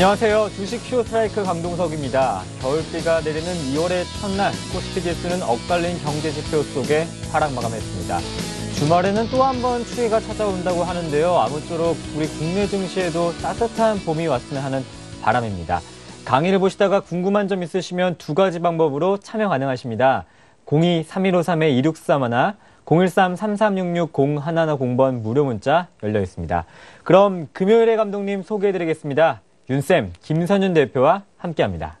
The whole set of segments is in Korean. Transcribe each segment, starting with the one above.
안녕하세요. 주식 큐스트라이크 강동석입니다. 겨울비가 내리는 2월의 첫날 코스피 지수는 엇갈린 경제지표 속에 하락 마감했습니다. 주말에는 또 한 번 추위가 찾아온다고 하는데요. 아무쪼록 우리 국내 증시에도 따뜻한 봄이 왔으면 하는 바람입니다. 강의를 보시다가 궁금한 점 있으시면 두 가지 방법으로 참여 가능하십니다. 02-3153-2631, 013-3366-0110번 무료 문자 열려 있습니다. 그럼 금요일에 감독님 소개해드리겠습니다. 윤쌤, 김선윤 대표와 함께합니다.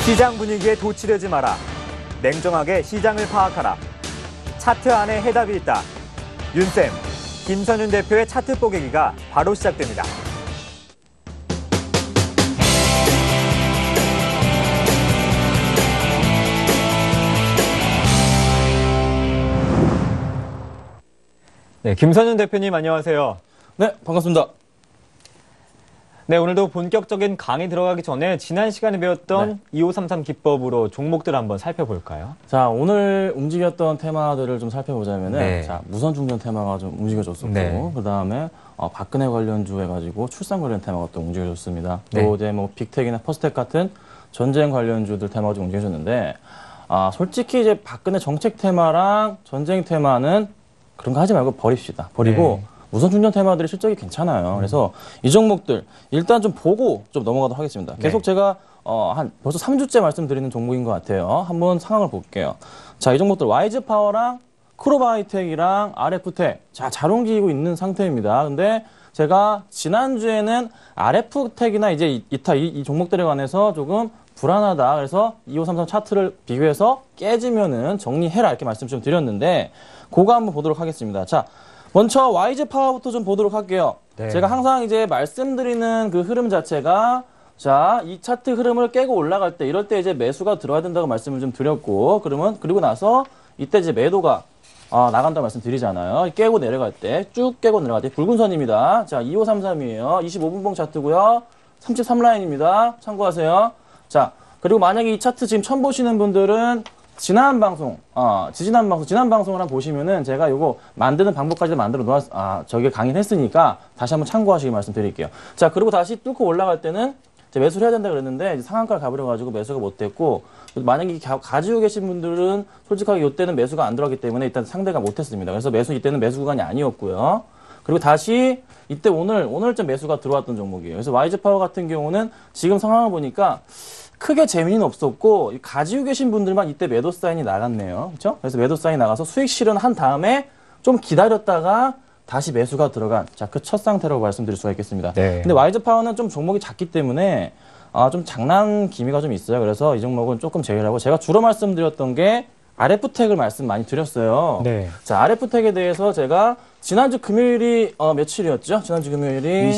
시장 분위기에 도취되지 마라. 냉정하게 시장을 파악하라. 차트 안에 해답이 있다. 윤쌤, 김선윤 대표의 차트 뽀개기가 바로 시작됩니다. 네, 김선윤 대표님 안녕하세요. 네, 반갑습니다. 네, 오늘도 본격적인 강의 들어가기 전에 지난 시간에 배웠던 2533 기법으로 종목들 한번 살펴볼까요? 자, 오늘 움직였던 테마들을 좀 살펴보자면은, 자, 무선 충전 테마가 좀 움직여줬었고, 그 다음에 박근혜 관련주 해가지고 출산 관련 테마가 또 움직여줬습니다. 또 이제 뭐 빅텍이나 퍼스텍 같은 전쟁 관련주들 테마가 좀 움직여줬는데, 솔직히 이제 박근혜 정책 테마랑 전쟁 테마는 그런 거 하지 말고 버립시다. 버리고, 무선 충전 테마들이 실적이 괜찮아요. 그래서 이 종목들 일단 좀 보고 좀 넘어가도록 하겠습니다. 계속 제가 벌써 3주째 말씀드리는 종목인 것 같아요. 한번 상황을 볼게요. 자, 이 종목들 YG 파워랑 크로바이텍이랑 RF텍 잘 옮기고 있는 상태입니다. 근데 제가 지난주에는 RF텍이나 이제 이 종목들에 관해서 조금 불안하다. 그래서 2533 차트를 비교해서 깨지면은 정리해라 이렇게 말씀 좀 드렸는데 그거 한번 보도록 하겠습니다. 자, 먼저 YG 파워부터 좀 보도록 할게요. 제가 항상 이제 말씀드리는 그 흐름 자체가 자, 이 차트 흐름을 깨고 올라갈 때 이럴 때 이제 매수가 들어야 된다고 말씀을 좀 드렸고 그리고 나서 이때 이제 매도가 나간다고 말씀드리잖아요. 깨고 내려갈 때 쭉 깨고 내려갈 때 붉은 선입니다. 자, 2533이에요. 25분봉 차트고요. 33라인입니다. 참고하세요. 자, 그리고 만약에 이 차트 지금 처음 보시는 분들은 지난 방송을 한번 보시면은 제가 요거 만드는 방법까지 만들어 저게 강의를 했으니까 다시 한번 참고하시기 말씀드릴게요. 자, 그리고 다시 뚫고 올라갈 때는 이제 매수를 해야 된다 그랬는데 이제 상한가를 가버려가지고 매수가 못 됐고 만약에 가지고 계신 분들은 솔직하게 이때는 매수가 안 들어갔기 때문에 일단 상대가 못 했습니다. 그래서 이때는 매수 구간이 아니었고요. 그리고 다시 이때 오늘쯤 매수가 들어왔던 종목이에요. 그래서 YG 파워 같은 경우는 지금 상황을 보니까 크게 재미는 없었고 가지고 계신 분들만 이때 매도 사인이 나갔네요. 그렇죠? 그래서 매도 사인이 나가서 수익 실현한 다음에 좀 기다렸다가 다시 매수가 들어간 그 첫 상태라고 말씀드릴 수가 있겠습니다. 근데 YG 파워는 좀 종목이 작기 때문에 좀 장난 기미가 좀 있어요. 그래서 이 종목은 조금 제외하고 제가 주로 말씀드렸던 게 RF텍을 말씀 많이 드렸어요. 자, RF텍에 대해서 제가 지난주 금요일이 며칠이었죠? 지난주 금요일이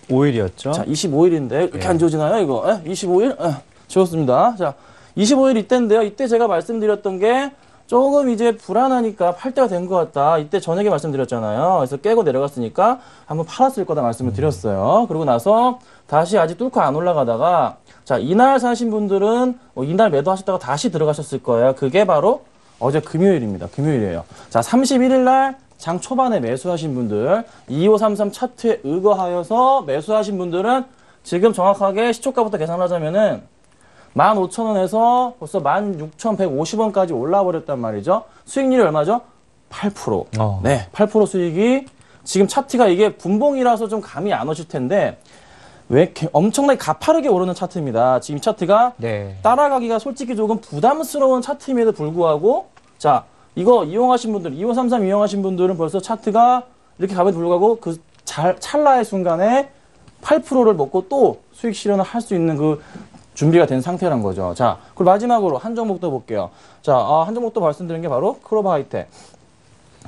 25일이었죠. 자, 25일인데 이렇게 안 지워지나요, 이거? 25일? 지웠습니다. 자, 25일 이때인데요. 이때 제가 말씀드렸던 게 조금 이제 불안하니까 팔 때가 된 것 같다. 이때 저녁에 말씀드렸잖아요. 그래서 깨고 내려갔으니까 한번 팔았을 거다 말씀을 드렸어요. 그러고 나서 다시 아직 뚫고 안 올라가다가 자, 이날 사신 분들은 이날 매도하셨다가 다시 들어가셨을 거예요. 그게 바로 어제 금요일입니다. 금요일이에요. 자, 31일 날 장 초반에 매수하신 분들 2533 차트에 의거하여서 매수하신 분들은 지금 정확하게 시초가부터 계산하자면은 15,000원에서 벌써 16,150원까지 올라와 버렸단 말이죠. 수익률이 얼마죠? 8%. 네, 8% 수익이 지금 차트가 이게 분봉이라서 좀 감이 안 오실 텐데 왜 이렇게 엄청나게 가파르게 오르는 차트입니다. 지금 이 차트가 따라가기가 솔직히 조금 부담스러운 차트임에도 불구하고 자, 이거 이용하신 분들, 2533 이용하신 분들은 벌써 차트가 이렇게 감에도 불구하고 그 찰나의 순간에 8%를 먹고 또 수익 실현을 할 수 있는 그 준비가 된 상태란 거죠. 자, 그리고 마지막으로 한 종목도 볼게요. 자, 한 종목도 말씀드린 게 바로 크로바이텍.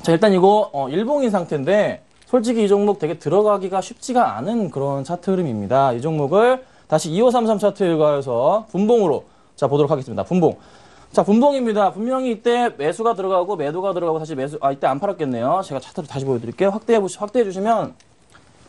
자, 일단 이거 일봉인 상태인데 솔직히 이 종목 되게 들어가기가 쉽지가 않은 그런 차트 흐름입니다. 이 종목을 다시 2533 차트에 의거해서 분봉으로 자 보도록 하겠습니다. 분봉. 자, 분봉입니다. 분명히 이때 매수가 들어가고 매도가 들어가고 다시 이때 안 팔았겠네요. 제가 차트를 다시 보여드릴게요. 확대해 주시면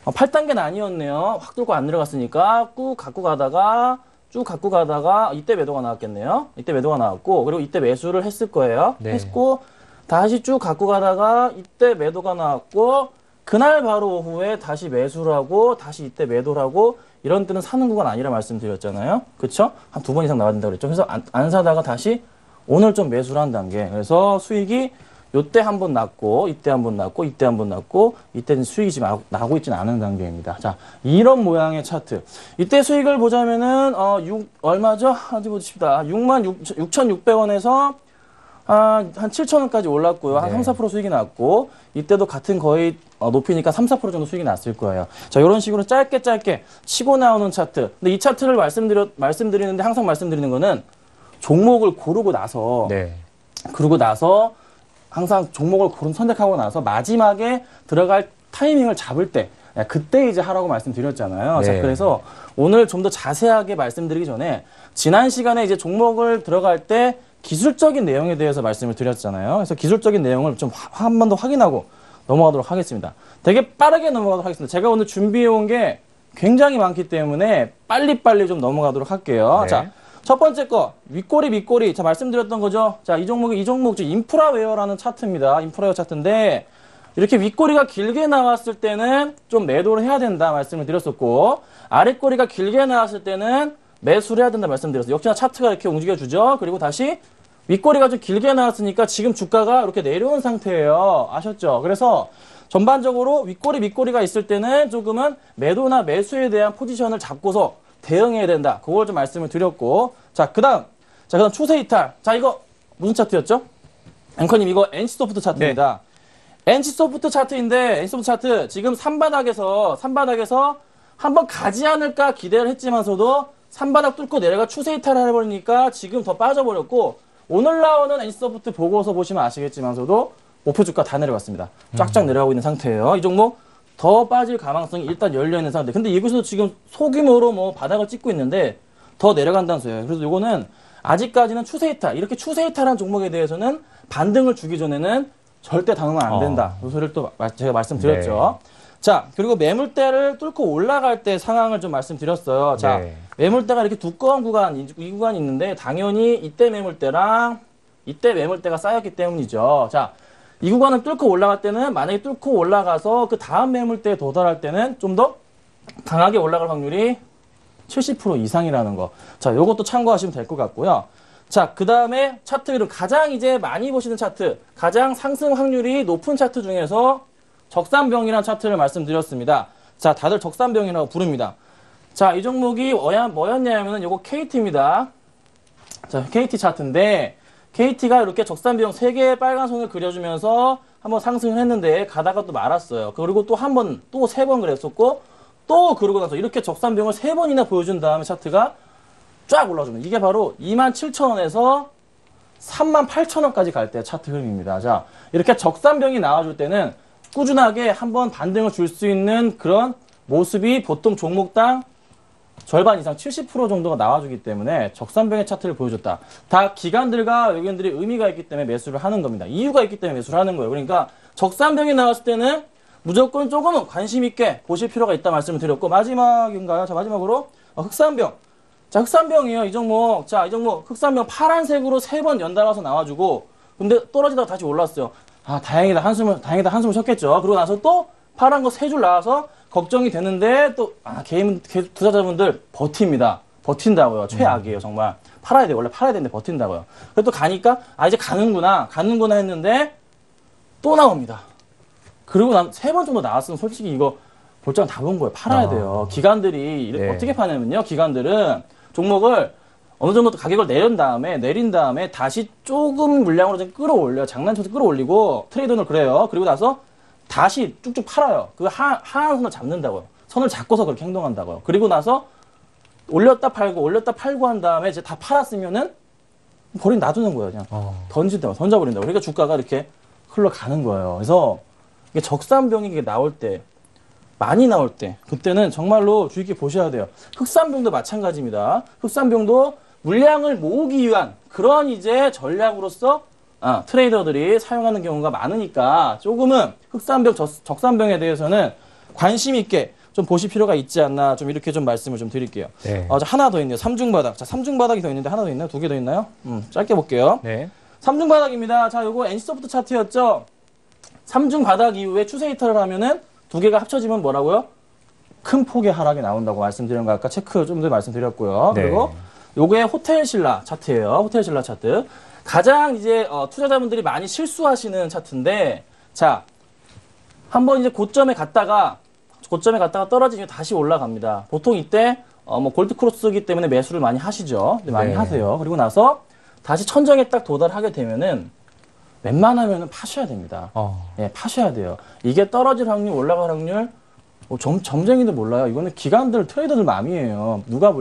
8단계는 아니었네요. 확 뚫고 안 내려갔으니까 꾹 갖고 가다가 쭉 갖고 가다가 이때 매도가 나왔겠네요. 이때 매도가 나왔고 그리고 이때 매수를 했을 거예요. 했고 다시 쭉 갖고 가다가 이때 매도가 나왔고 그날 바로 오후에 다시 매수를 하고 다시 이때 매도를 하고 이런 때는 사는 구간 아니라 말씀드렸잖아요. 그쵸? 한 2번 이상 나와야 된다고 그랬죠. 그래서 안 사다가 다시 오늘 좀 매수를 한 단계. 그래서 수익이 요때 한 번 났고, 이때 한 번 났고, 이때 한 번 났고, 이때는 수익이 지금 나고 있지는 않은 단계입니다. 자, 이런 모양의 차트. 이때 수익을 보자면은, 얼마죠? 어디 보십시다. 66,600원에서 한 7,000원까지 올랐고요. 한 3, 4% 수익이 났고, 이때도 같은 거의 높이니까 3, 4% 정도 수익이 났을 거예요. 자, 이런 식으로 짧게 치고 나오는 차트. 근데 이 차트를 말씀드리는데 항상 말씀드리는 거는 종목을 고르고 나서, 항상 종목을 선택하고 나서 마지막에 들어갈 타이밍을 잡을 때, 그때 이제 하라고 말씀드렸잖아요. 자, 그래서 오늘 좀 더 자세하게 말씀드리기 전에 지난 시간에 이제 종목을 들어갈 때 기술적인 내용에 대해서 말씀을 드렸잖아요. 그래서 기술적인 내용을 좀 한 번 더 확인하고 넘어가도록 하겠습니다. 되게 빠르게 넘어가도록 하겠습니다. 제가 오늘 준비해 온 게 굉장히 많기 때문에 빨리빨리 좀 넘어가도록 할게요. 자, 첫 번째 거, 윗꼬리, 밑꼬리. 자, 말씀드렸던 거죠. 자, 이 종목, 인프라웨어라는 차트입니다. 인프라웨어 차트인데, 이렇게 윗꼬리가 길게 나왔을 때는 좀 매도를 해야 된다 말씀을 드렸었고, 아랫꼬리가 길게 나왔을 때는 매수를 해야 된다 말씀드렸어요. 역시나 차트가 이렇게 움직여주죠. 그리고 다시 윗꼬리가 좀 길게 나왔으니까 지금 주가가 이렇게 내려온 상태예요. 아셨죠? 그래서 전반적으로 윗꼬리, 밑꼬리가 있을 때는 조금은 매도나 매수에 대한 포지션을 잡고서 대응해야 된다. 그걸 좀 말씀을 드렸고. 자, 그 다음 추세 이탈. 자, 이거 무슨 차트였죠? 앵커님, 이거 NC소프트 차트입니다. NC소프트 차트인데, NC소프트 차트 지금 3바닥에서 한번 가지 않을까 기대를 했지만서도 3바닥 뚫고 내려가 추세 이탈을 해버리니까 지금 더 빠져버렸고, 오늘 나오는 NC소프트 보고서 보시면 아시겠지만서도 목표 주가 다 내려갔습니다. 쫙쫙 내려가고 있는 상태예요. 이 종목 더 빠질 가능성이 일단 열려있는 상태. 근데 이곳에서 지금 소규모로 뭐 바닥을 찍고 있는데 더 내려간다는 소리예요. 그래서 이거는 아직까지는 추세 이탈, 이렇게 추세 이탈한 종목에 대해서는 반등을 주기 전에는 절대 당하면 안 된다. 그 소리를 또 제가 말씀드렸죠. 자, 그리고 매물대를 뚫고 올라갈 때 상황을 좀 말씀드렸어요. 자, 매물대가 이렇게 두꺼운 구간, 이 구간이 있는데 당연히 이때 매물대랑 이때 매물대가 쌓였기 때문이죠. 자, 이 구간을 뚫고 올라갈 때는 만약에 뚫고 올라가서 그 다음 매물대에 도달할 때는 좀 더 강하게 올라갈 확률이 70% 이상이라는 거. 자, 요것도 참고하시면 될 것 같고요. 자, 그 다음에 차트 이름 가장 이제 많이 보시는 차트, 가장 상승 확률이 높은 차트 중에서 적산병이라는 차트를 말씀드렸습니다. 자, 다들 적산병이라고 부릅니다. 자, 이 종목이 뭐였냐면은 요거 KT입니다. 자, KT 차트인데 KT가 이렇게 적산병 3개의 빨간 선을 그려주면서 한번 상승을 했는데 가다가 또 말았어요. 그리고 또 한 번, 또 3번 그랬었고 또 그러고 나서 이렇게 적산병을 3번이나 보여준 다음에 차트가 쫙 올라줍니다. 이게 바로 27,000원에서 38,000원까지 갈 때 차트 흐름입니다. 자, 이렇게 적산병이 나와줄 때는 꾸준하게 한번 반등을 줄 수 있는 그런 모습이 보통 종목당 절반 이상 70% 정도가 나와주기 때문에 적산병의 차트를 보여줬다. 다 기관들과 외국인들이 의미가 있기 때문에 매수를 하는 겁니다. 이유가 있기 때문에 매수를 하는 거예요. 그러니까 적산병이 나왔을 때는 무조건 조금은 관심 있게 보실 필요가 있다 말씀을 드렸고, 마지막인가요? 자, 마지막으로 흑산병. 자, 흑산병이에요. 이 종목. 자, 이 종목 흑산병 파란색으로 3번 연달아서 나와주고, 근데 떨어지다가 다시 올랐어요. 아, 다행이다 한숨을 쉬었겠죠. 그러고 나서 또 파란 거 3줄 나와서 걱정이 되는데 또 개인 투자자분들 버팁니다. 버틴다고요. 최악이에요, 정말. 팔아야 돼요. 원래 팔아야 되는데 버틴다고요. 그래서 또 가니까 이제 가는구나 했는데 또 나옵니다. 그리고 3번 정도 나왔으면 솔직히 이거 볼장 다 본 거예요. 팔아야 돼요. 기관들이 어떻게 파냐면요. 기관들은 종목을 어느 정도 가격을 내린 다음에 다시 조금 물량으로 좀 끌어올려요. 장난쳐서 끌어올리고 트레이드는 그래요. 그리고 나서 다시 쭉쭉 팔아요. 그 하나 선을 잡는다고요. 선을 잡고서 그렇게 행동한다고요. 그리고 나서 올렸다 팔고 한 다음에 이제 다 팔았으면은 놔두는 거예요. 그냥 던져버린다고. 그러니까 주가가 이렇게 흘러가는 거예요. 그래서 이게 적산병이 나올 때, 많이 나올 때, 그때는 정말로 주의 깊게 보셔야 돼요. 흑산병도 마찬가지입니다. 흑산병도 물량을 모으기 위한 그런 이제 전략으로서 트레이더들이 사용하는 경우가 많으니까 조금은 흑산병, 적산병에 대해서는 관심 있게 좀 보실 필요가 있지 않나, 좀 이렇게 좀 말씀을 좀 드릴게요. 하나 더 있네요. 삼중바닥. 자, 삼중바닥이 더 있는데 하나 더 있나요? 2개 더 있나요? 짧게 볼게요. 삼중바닥입니다. 자, 요거 NC소프트 차트였죠? 삼중바닥 이후에 추세 이탈을 하면은 2개가 합쳐지면 뭐라고요? 큰 폭의 하락이 나온다고 말씀드린 거 아까 체크 좀 전에 말씀드렸고요. 네. 그리고 요게 호텔신라 차트예요. 호텔신라 차트. 가장 이제 투자자분들이 많이 실수하시는 차트인데, 자, 한번 이제 고점에 갔다가 떨어지면 다시 올라갑니다. 보통 이때 뭐 골드 크로스이기 때문에 매수를 많이 하시죠. 많이 네. 하세요. 그리고 나서 다시 천정에 딱 도달하게 되면은 웬만하면은 파셔야 됩니다. 예, 파셔야 돼요. 이게 떨어질 확률, 올라갈 확률, 점쟁이들 몰라요. 이거는 기관들, 트레이더들 맘이에요. 누가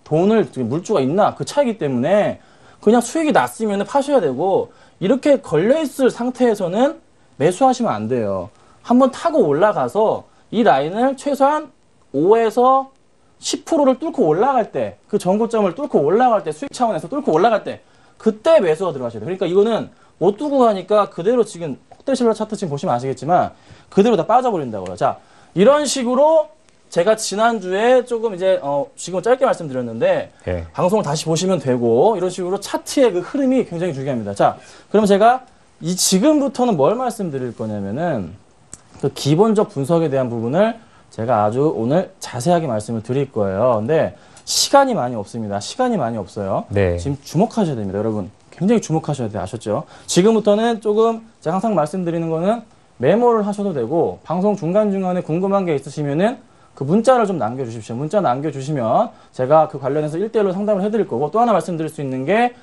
돈을, 물주가 있나? 그 차이기 때문에 그냥 수익이 났으면 파셔야 되고, 이렇게 걸려있을 상태에서는 매수하시면 안 돼요. 한번 타고 올라가서 이 라인을 최소한 5에서 10%를 뚫고 올라갈 때, 그 전고점을 뚫고 올라갈 때, 수익 차원에서 뚫고 올라갈 때, 그때 매수가 들어가셔야 돼요. 그러니까 이거는 못 두고 가니까 그대로 지금 호텔신라 차트 지금 보시면 아시겠지만 그대로 다 빠져버린다고요. 자, 이런 식으로 제가 지난주에 조금 이제 지금 짧게 말씀드렸는데 네. 방송을 다시 보시면 되고, 이런 식으로 차트의 그 흐름이 굉장히 중요합니다. 자, 그럼 제가 지금부터는 뭘 말씀드릴 거냐면은 그 기본적 분석에 대한 부분을 제가 아주 오늘 자세하게 말씀을 드릴 거예요. 근데 시간이 많이 없습니다. 시간이 많이 없어요. 네. 지금 주목하셔야 됩니다, 여러분. 굉장히 주목하셔야 돼요. 아셨죠? 지금부터는 조금 제가 항상 말씀드리는 거는 메모를 하셔도 되고, 방송 중간중간에 궁금한 게 있으시면은 그 문자를 좀 남겨주십시오. 문자 남겨주시면 제가 그 관련해서 1대1로 상담을 해드릴 거고, 또 하나 말씀드릴 수 있는 게,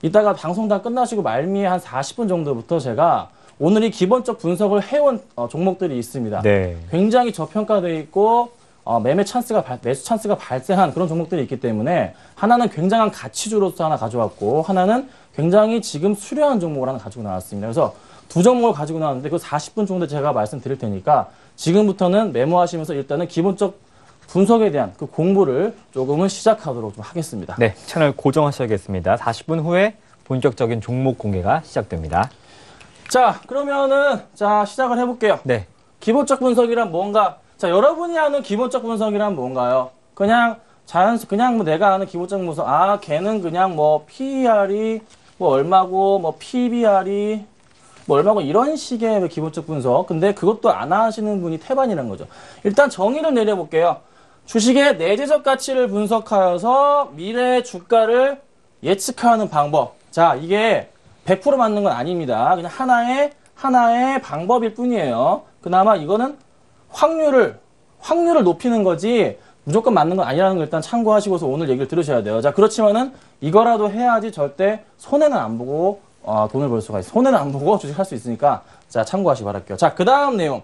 이따가 방송 다 끝나시고 말미에 한 40분 정도부터 제가 오늘 이 기본적 분석을 해온 종목들이 있습니다. 네. 굉장히 저평가되어 있고 매수 찬스가 발생한 그런 종목들이 있기 때문에, 하나는 굉장한 가치주로서 하나 가져왔고, 하나는 굉장히 지금 수려한 종목을 하나 가지고 나왔습니다. 그래서 두 종목을 가지고 나왔는데 그 40분 정도 제가 말씀드릴 테니까 지금부터는 메모하시면서 일단은 기본적 분석에 대한 그 공부를 조금은 시작하도록 좀 하겠습니다. 네, 채널 고정하셔야겠습니다. 40분 후에 본격적인 종목 공개가 시작됩니다. 자, 그러면은 시작을 해볼게요. 네. 기본적 분석이란 뭔가? 자, 여러분이 아는 기본적 분석이란 뭔가요? 그냥 뭐 내가 아는 기본적 분석, 걔는 그냥 뭐 PER이 뭐 얼마고, 뭐 PBR이 뭐 얼마고, 이런 식의 기본적 분석. 근데 그것도 안 하시는 분이 태반이라는 거죠. 일단 정의를 내려볼게요. 주식의 내재적 가치를 분석하여서 미래의 주가를 예측하는 방법. 자, 이게 100% 맞는 건 아닙니다. 그냥 하나의 방법일 뿐이에요. 그나마 이거는 확률을 높이는 거지 무조건 맞는 건 아니라는 걸 일단 참고하시고서 오늘 얘기를 들으셔야 돼요. 자, 그렇지만은 이거라도 해야지 절대 손해는 안 보고 돈을 벌 수가 있어요. 손해는 안 보고 주식할 수 있으니까 자, 참고하시기 바랄게요. 자, 그 다음 내용.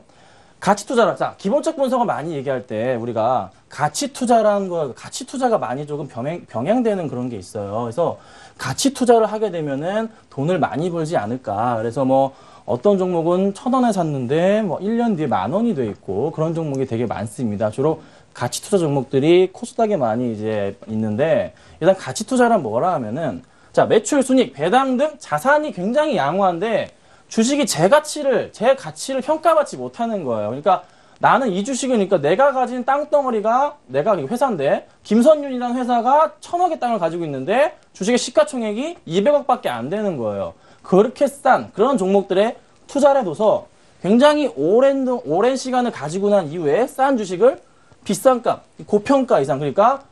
가치 투자라. 자, 기본적 분석을 많이 얘기할 때 우리가 가치 투자가 많이 조금 병행되는 그런 게 있어요. 그래서 가치 투자를 하게 되면은 돈을 많이 벌지 않을까. 그래서 뭐 어떤 종목은 1,000원에 샀는데 뭐 1년 뒤에 10,000원이 돼 있고, 그런 종목이 되게 많습니다. 주로 가치 투자 종목들이 코스닥에 많이 이제 있는데, 일단 가치 투자란 뭐라 하면은, 자, 매출, 순익, 배당 등 자산이 굉장히 양호한데 주식이 제 가치를 평가받지 못하는 거예요. 그러니까 나는 이 주식은, 그러니까 내가 가진 땅덩어리가, 내가 회사인데 김선윤이라는 회사가 1,000억의 땅을 가지고 있는데 주식의 시가총액이 200억밖에 안 되는 거예요. 그렇게 싼 그런 종목들에 투자를 해둬서 굉장히 오랜 시간을 가지고 난 이후에 싼 주식을 비싼 값, 고평가 이상, 그러니까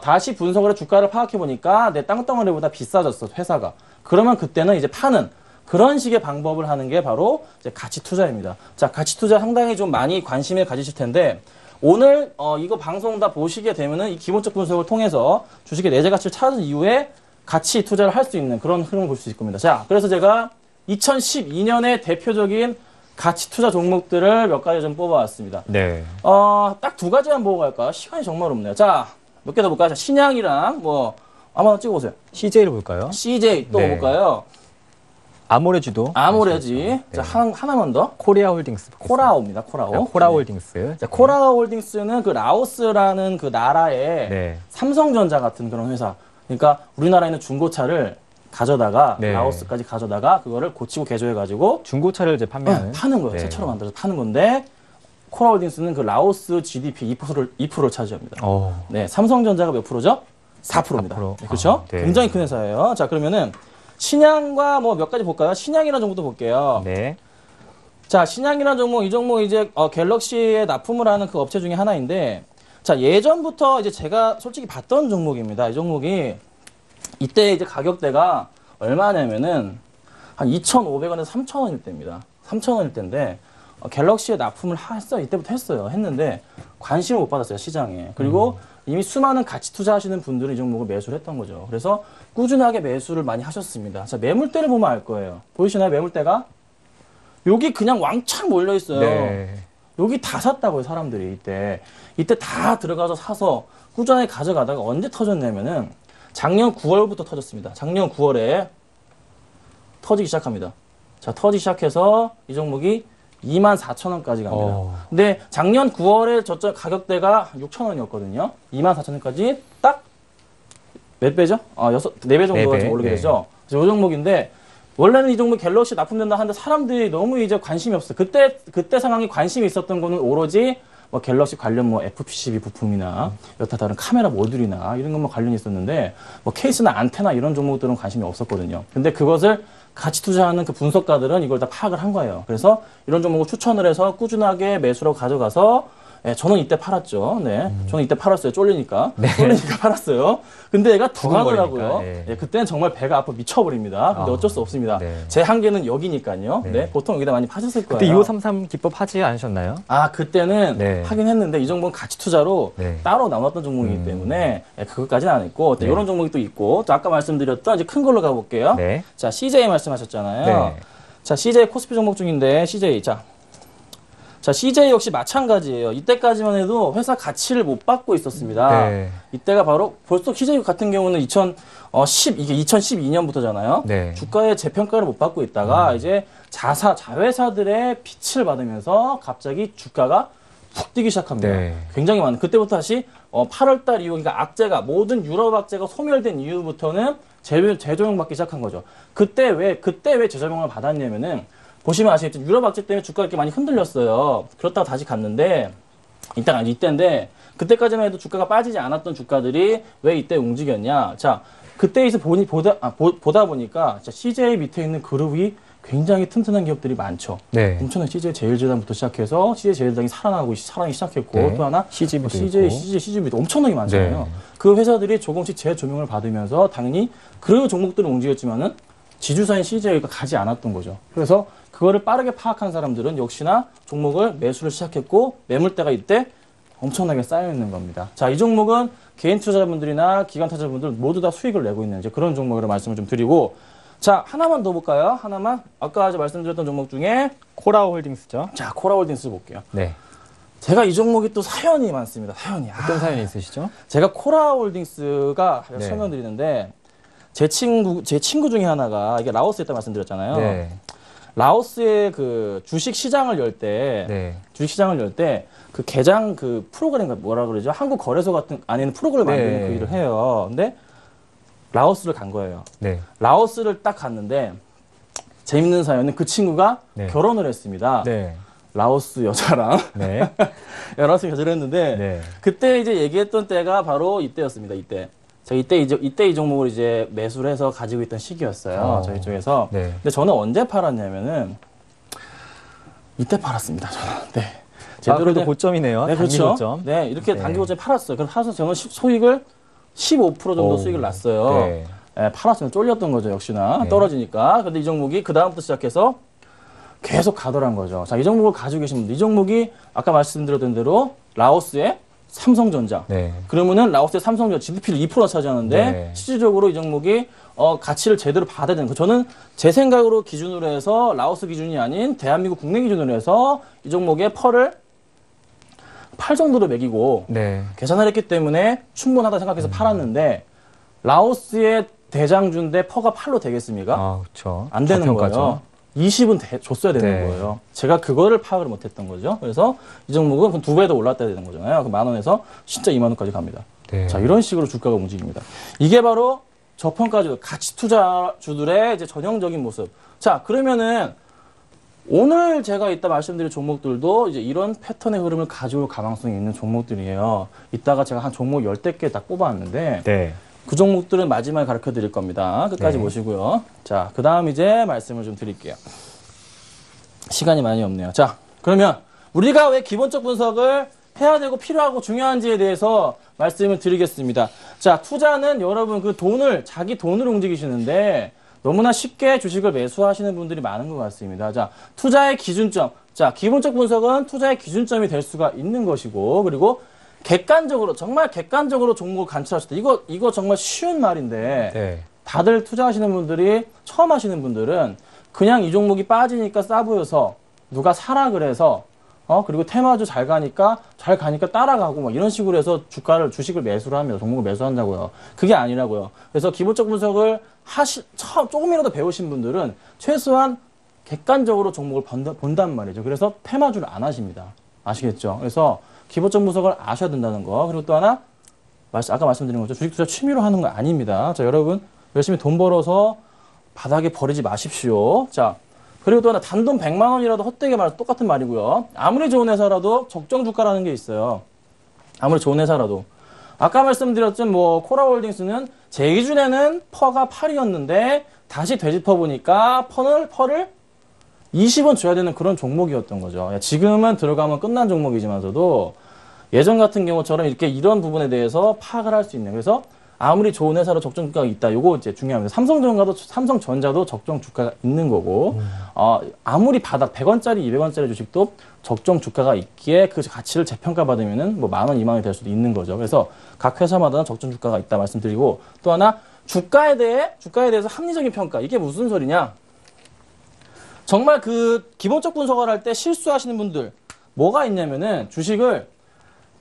다시 분석을 해 주가를 파악해 보니까 내 땅덩어리보다 비싸졌어, 회사가. 그러면 그때는 이제 파는 그런 식의 방법을 하는 게 바로 이제 가치 투자입니다. 자, 가치 투자 상당히 좀 많이 관심을 가지실 텐데, 오늘 이거 방송 다 보시게 되면은 이 기본적 분석을 통해서 주식의 내재 가치를 찾은 이후에 가치 투자를 할 수 있는 그런 흐름을 볼 수 있을 겁니다. 자, 그래서 제가 2012년의 대표적인 가치 투자 종목들을 몇 가지 좀 뽑아왔습니다. 네. 딱 두 가지만 보고 갈까요? 시간이 정말 없네요. 자, 몇 개 더 볼까요? 자, 신양이랑 뭐 한번 찍어보세요. CJ를 볼까요? CJ 또 네. 볼까요? 아모레지도. 아모레지. 네. 자, 하나만 더. 코리아홀딩스. 코라오입니다. 코라오. 네, 코라홀딩스. 자, 코라홀딩스는 그 라오스라는 그 나라의 네. 삼성전자 같은 그런 회사. 그러니까 우리나라에 있는 중고차를 가져다가 네. 라오스까지 가져다가 그거를 고치고 개조해가지고 중고차를 이제 판매하는. 파는 거예요. 네. 새처럼 만들어서 파는 건데, 코라홀딩스는 그 라오스 GDP 2%를 차지합니다. 네, 삼성전자가 몇 프로죠? 4%입니다. 4%. 네, 그렇죠? 네. 굉장히 큰 회사예요. 자, 그러면은 신양과 뭐 몇 가지 볼까요? 신양이라는 정보도 볼게요. 네. 자, 신양이라는 종목, 이 종목 이제 갤럭시에 납품을 하는 그 업체 중에 하나인데, 자, 예전부터 이제 제가 솔직히 봤던 종목입니다. 이 종목이 이때 이제 가격대가 얼마냐면은 한 2,500원에서 3,000원일 때입니다. 3,000원일 때인데 갤럭시에 납품을 했어요. 이때부터 했어요. 했는데 관심을 못 받았어요, 시장에. 그리고 이미 수많은 가치 투자하시는 분들은 이 종목을 매수를 했던 거죠. 그래서 꾸준하게 매수를 많이 하셨습니다. 자, 매물대를 보면 알 거예요. 보이시나요, 매물대가? 여기 그냥 왕창 몰려 있어요. 네. 여기 다 샀다고요, 사람들이 이때 다 들어가서 사서 꾸준하게 가져가다가 언제 터졌냐면은 작년 9월부터 터졌습니다. 작년 9월에 터지기 시작합니다. 자, 터지기 시작해서 이 종목이 24,000원까지 갑니다. 근데 작년 9월에 저쪽 가격대가 6,000원이었거든요. 24,000원까지 딱 몇 배죠? 4배 정도가 4배, 좀 오르게 네. 되죠. 그래서 이 종목인데 원래는 이 종목 갤럭시 납품된다 하는데 사람들이 너무 이제 관심이 없어요. 그때 상황에 관심이 있었던 거는 오로지 뭐 갤럭시 관련 뭐 FPCB 부품이나 여타 다른 카메라 모듈이나 이런 것만 관련이 있었는데 뭐 케이스나 안테나 이런 종목들은 관심이 없었거든요. 근데 그것을 가치 투자하는 그 분석가들은 이걸 다 파악을 한 거예요. 그래서 이런 종목을 추천을 해서 꾸준하게 매수로 가져가서 네, 저는 이때 팔았죠. 네, 저는 이때 팔았어요. 쫄리니까. 쫄리니까 팔았어요. 근데 얘가 더 가더라고요. 네, 그때는 정말 배가 아파 미쳐버립니다. 근데 어쩔 수 없습니다. 네. 제 한계는 여기니까요. 네, 보통 여기다 많이 파셨을 거예요. 그때 2533 기법 하지 않으셨나요? 아, 그때는 네. 하긴 했는데 이 종목은 가치 투자로 따로 나왔던 종목이기 때문에 그것까지는 안 했고 이런 종목이 또 있고 또 아까 말씀드렸던 이제 큰 걸로 가볼게요. 네. 자, CJ 말씀하셨잖아요. 네. 자, CJ 코스피 종목 중인데 CJ 자, CJ 역시 마찬가지예요. 이때까지만 해도 회사 가치를 못 받고 있었습니다. 네. 이때가 바로 벌써 CJ 같은 경우는 이게 2012년부터잖아요. 네. 주가의 재평가를 못 받고 있다가 이제 자회사들의 빛을 받으면서 갑자기 주가가 푹 뛰기 시작합니다. 네. 굉장히 많은. 그때부터 다시 8월달 이후, 그러니까 악재가 모든 유럽 악재가 소멸된 이후부터는 재조명 받기 시작한 거죠. 그때 왜 재조명을 받았냐면은 보시면 아시겠지만 유럽 악재 때문에 주가가 이렇게 많이 흔들렸어요. 그렇다가 다시 갔는데 이때인데 그때까지만 해도 주가가 빠지지 않았던 주가들이 왜 이때 움직였냐? 자, 그때에서 보다 보니까 CJ 밑에 있는 그룹이 굉장히 튼튼한 기업들이 많죠. 네. 엄청난 CJ 제일제당부터 시작해서 CJ 제일제당이 살아나기 시작했고 네. 또 하나 CGV도 CGV도 엄청나게 많잖아요. 네. 그 회사들이 조금씩 재조명을 받으면서 당연히 그 종목들은 움직였지만은 지주사인 CJ가 가지 않았던 거죠. 그래서 그거를 빠르게 파악한 사람들은 역시나 종목을 매수를 시작했고 매물대가 이때 엄청나게 쌓여 있는 겁니다. 자, 이 종목은 개인 투자자분들이나 기관 투자자분들 모두 다 수익을 내고 있는 이제 그런 종목으로 말씀을 좀 드리고 자, 하나만 더 볼까요? 하나만. 아까 말씀드렸던 종목 중에 코라홀딩스죠. 자, 코라홀딩스 볼게요. 네. 제가 이 종목이 또 사연이 많습니다. 사연이. 어떤 사연이 있으시죠? 제가 코라홀딩스가 네. 설명드리는데 제 친구 중에 하나가 이게 라오스에 있다 말씀드렸잖아요. 네. 라오스의 그 주식 시장을 열 때 그 개장 그 프로그램 뭐라 그러죠? 한국 거래소 같은 안에는 프로그램 만드는 그 일을 해요. 근데 라오스를 간 거예요. 네. 라오스를 딱 갔는데 재밌는 사연은 그 친구가 결혼을 했습니다. 네. 라오스 여자랑 네. 라오스 여자를 했는데 네. 그때 이제 얘기했던 때가 바로 이때였습니다. 제가 이때 이 종목을 이제 매수를 해서 가지고 있던 시기였어요. 저희 쪽에서. 네. 근데 저는 언제 팔았냐면은 이때 팔았습니다. 저는. 네. 그래도 고점이네요. 네, 단기 그렇죠. 고점. 네, 이렇게 단기 고점에 팔았어요. 그래서 사서 저는 소익을 15% 정도 수익을 났어요. 네. 네, 팔았으면 쫄렸던 거죠, 역시나. 떨어지니까. 근데 이 종목이 그 다음부터 시작해서 계속 가더란 거죠. 자, 이 종목을 가지고 계신 분들. 이 종목이 아까 말씀드렸던 대로 라오스의 삼성전자. 네. 그러면은 라오스의 삼성전자 GDP를 2% 차지하는데 네. 실질적으로 이 종목이 가치를 제대로 받아야 되는 거. 저는 제 생각으로 기준으로 해서 라오스 기준이 아닌 대한민국 국내 기준으로 해서 이 종목의 펄을 8 정도로 매기고 네. 계산을 했기 때문에 충분하다 생각해서 팔았는데 라오스의 대장주인데 퍼가 8로 되겠습니까? 그렇죠. 안 되는 거예요. 20은 줬어야 되는 거예요. 제가 그거를 파악을 못했던 거죠. 그래서 이 종목은 2배 더 올랐다야 되는 거잖아요. 그 10,000원에서 진짜 20,000원까지 갑니다. 네. 자, 이런 식으로 주가가 움직입니다. 이게 바로 저평가주, 가치 투자주들의 이제 전형적인 모습. 자, 그러면은 오늘 제가 이따 말씀드릴 종목들도 이제 이런 패턴의 흐름을 가져올 가망성이 있는 종목들이에요. 이따가 제가 한 종목 10대 개 딱 뽑아왔는데 네. 그 종목들은 마지막에 가르쳐 드릴 겁니다. 끝까지 보시고요. 자, 그 다음 이제 말씀을 좀 드릴게요. 시간이 많이 없네요. 자, 그러면 우리가 왜 기본적 분석을 해야 되고 필요하고 중요한지에 대해서 말씀을 드리겠습니다. 자, 투자는 여러분 그 돈을, 자기 돈을 움직이시는데 너무나 쉽게 주식을 매수하시는 분들이 많은 것 같습니다. 자, 투자의 기준점. 자, 기본적 분석은 투자의 기준점이 될 수가 있는 것이고, 그리고 객관적으로, 정말 객관적으로 종목을 관찰하실 때, 이거 정말 쉬운 말인데, 네. 다들 투자하시는 분들이, 처음 하시는 분들은 그냥 이 종목이 빠지니까 싸 보여서 누가 사라 그래서 그리고 테마주 잘 가니까 따라가고 막 이런 식으로 해서 주식을 매수를 합니다. 종목을 매수한다고요. 그게 아니라고요. 그래서 기본적 분석을 조금이라도 배우신 분들은 최소한 객관적으로 종목을 본단 말이죠. 그래서 테마주를 안 하십니다. 아시겠죠? 그래서 기본적 분석을 아셔야 된다는 거. 그리고 또 하나, 아까 말씀드린 것처럼 주식 투자 취미로 하는 거 아닙니다. 자, 여러분 열심히 돈 벌어서 바닥에 버리지 마십시오. 자, 그리고 또 하나, 단돈 100만 원이라도 헛되게 말해서 똑같은 말이고요. 아무리 좋은 회사라도 적정 주가라는 게 있어요. 아무리 좋은 회사라도. 아까 말씀드렸던 코라홀딩스는 제 기준에는 퍼가 8이었는데 다시 되짚어 보니까 퍼를 20원 줘야 되는 그런 종목이었던 거죠. 지금은 들어가면 끝난 종목이지만서도 예전 같은 경우처럼 이렇게 이런 부분에 대해서 파악을 할 수 있는. 그래서 아무리 좋은 회사로 적정 주가가 있다. 요거 이제 중요합니다. 삼성전자도 적정 주가가 있는 거고, 아무리 바닥 100원짜리, 200원짜리 주식도 적정 주가가 있기에 그 가치를 재평가받으면은 뭐 10,000원, 20,000원이 될 수도 있는 거죠. 그래서 각 회사마다는 적정 주가가 있다 말씀드리고, 또 하나, 주가에 대해서 합리적인 평가. 이게 무슨 소리냐? 정말 그 기본적 분석을 할 때 실수하시는 분들, 뭐가 있냐면은 주식을